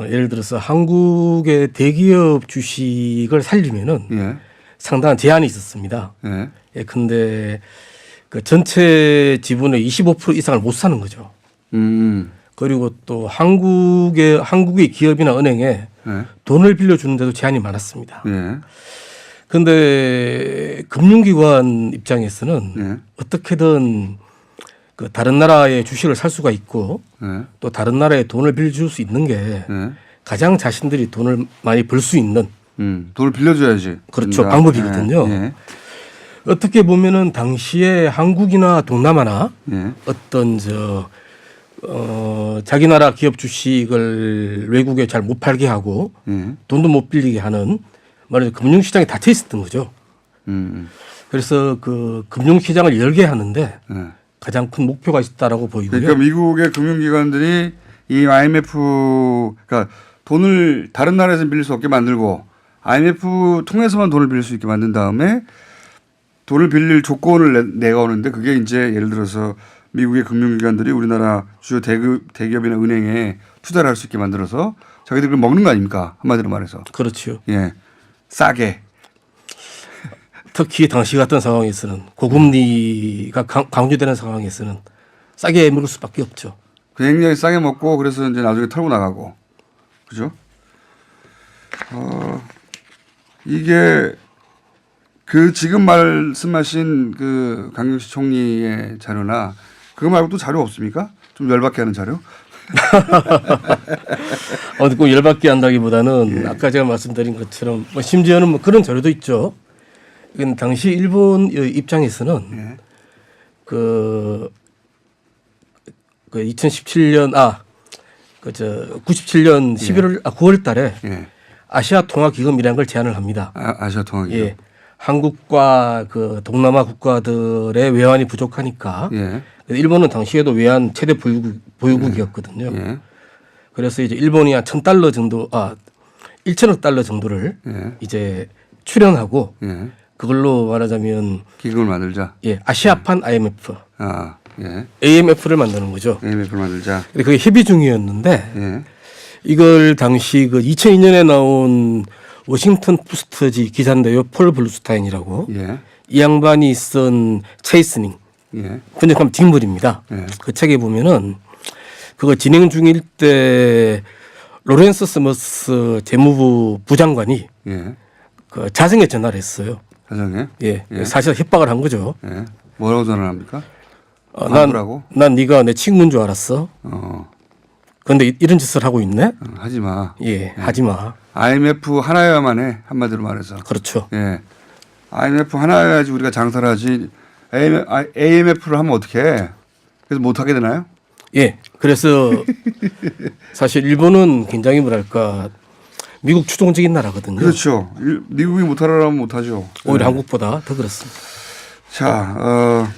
예를 들어서 한국의 대기업 주식을 살리면은 예. 상당한 제한이 있었습니다. 예. 예, 근데 그 전체 지분의 25% 이상을 못 사는 거죠. 그리고 또 한국의 기업이나 은행에 예. 돈을 빌려주는데도 제한이 많았습니다. 예. 그런데 금융기관 입장에서는 예. 어떻게든 그 다른 나라의 주식을 살 수가 있고 예. 또 다른 나라에 돈을 빌려줄 수 있는 게 예. 가장 자신들이 돈을 많이 벌 수 있는 돈을 빌려줘야지. 그렇죠. 된다. 방법이거든요. 예. 어떻게 보면은 당시에 한국이나 동남아나 예. 어떤 자기 나라 기업 주식을 외국에 잘 못 팔게 하고 예. 돈도 못 빌리게 하는 말하자면 금융시장이 닫혀 있었던 거죠. 그래서 그 금융시장을 열게 하는데 예. 가장 큰 목표가 있다라고 보이고요. 그러니까 미국의 금융기관들이 이 IMF, 그러니까 돈을 다른 나라에서 빌릴 수 없게 만들고 IMF 통해서만 돈을 빌릴 수 있게 만든 다음에 돈을 빌릴 조건을 내오는데 그게 이제 예를 들어서 미국의 금융기관들이 우리나라 주요 대기업이나 은행에 투자를 할 수 있게 만들어서 자기들이 먹는 거 아닙니까? 한마디로 말해서. 그렇죠. 예. 싸게. 특히 당시 같은 상황에서는 고금리가 강조되는 상황에서는 싸게 먹을 수밖에 없죠. 굉장히 싸게 먹고 그래서 이제 나중에 털고 나가고. 그죠? 이게 그 지금 말씀하신 그 강경식 총리의 자료나 그거 말고 또 자료 없습니까? 좀 열받게 하는 자료? 꼭 열받게 한다기보다는 아까 제가 말씀드린 것처럼 뭐 심지어는 뭐 그런 자료도 있죠. 이건 당시 일본 입장에서는 그 2017년 97년 9월 달에 아시아 통화 기금이라는 걸 제안을 합니다. 아시아 통화 기금. 예. 한국과 그 동남아 국가들의 외환이 부족하니까 일본은 당시에도 외환 최대 보유국이었거든요. 그래서 이제 일본이 한 $1,000 정도 1천억 달러 정도를 이제 출연하고 그걸로 말하자면 기금을 만들자. 아시아판 IMF, 예. AMF를 만드는 거죠. IMF를 만들자. 근데 그게 협의 중이었는데 이걸 당시 그 2002년에 나온 워싱턴 포스트지 기자인데요. 폴 블루스타인이라고. 이 양반이 쓴 체이스닝. 번역하면 뒷물입니다. 그 책에 보면은 그거 진행 중일 때 로렌스 스머스 재무부 부장관이 그 자정에 전화를 했어요. 자정에? 사실 협박을 한 거죠. 뭐라고 전화를 합니까? 난 네가 내 친구인 줄 알았어. 그런데 이런 짓을 하고 있네. 하지 마. 하지 마. IMF 하나여야만 해. 한마디로 말해서. 그렇죠. IMF 하나여야지 우리가 장사를 하지. AMF를 하면 어떻게 해? 그래서 못 하게 되나요? 그래서 사실 일본은 굉장히 뭐랄까 미국 추종적인 나라거든요. 그렇죠. 미국이 못하라면 못하죠. 오히려 한국보다 더 그렇습니다. 자,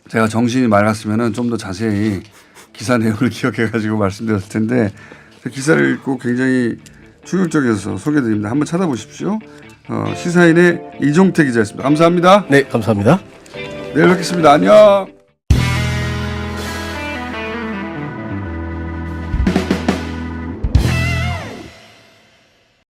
제가 정신이 맑았으면 좀 더 자세히 기사 내용을 기억해가지고 말씀드렸을 텐데 기사를 읽고 굉장히 충격적이어서 소개드립니다. 한번 찾아보십시오. 시사인의 이종태 기자였습니다. 감사합니다. 네, 감사합니다. 내일 뵙겠습니다. 안녕.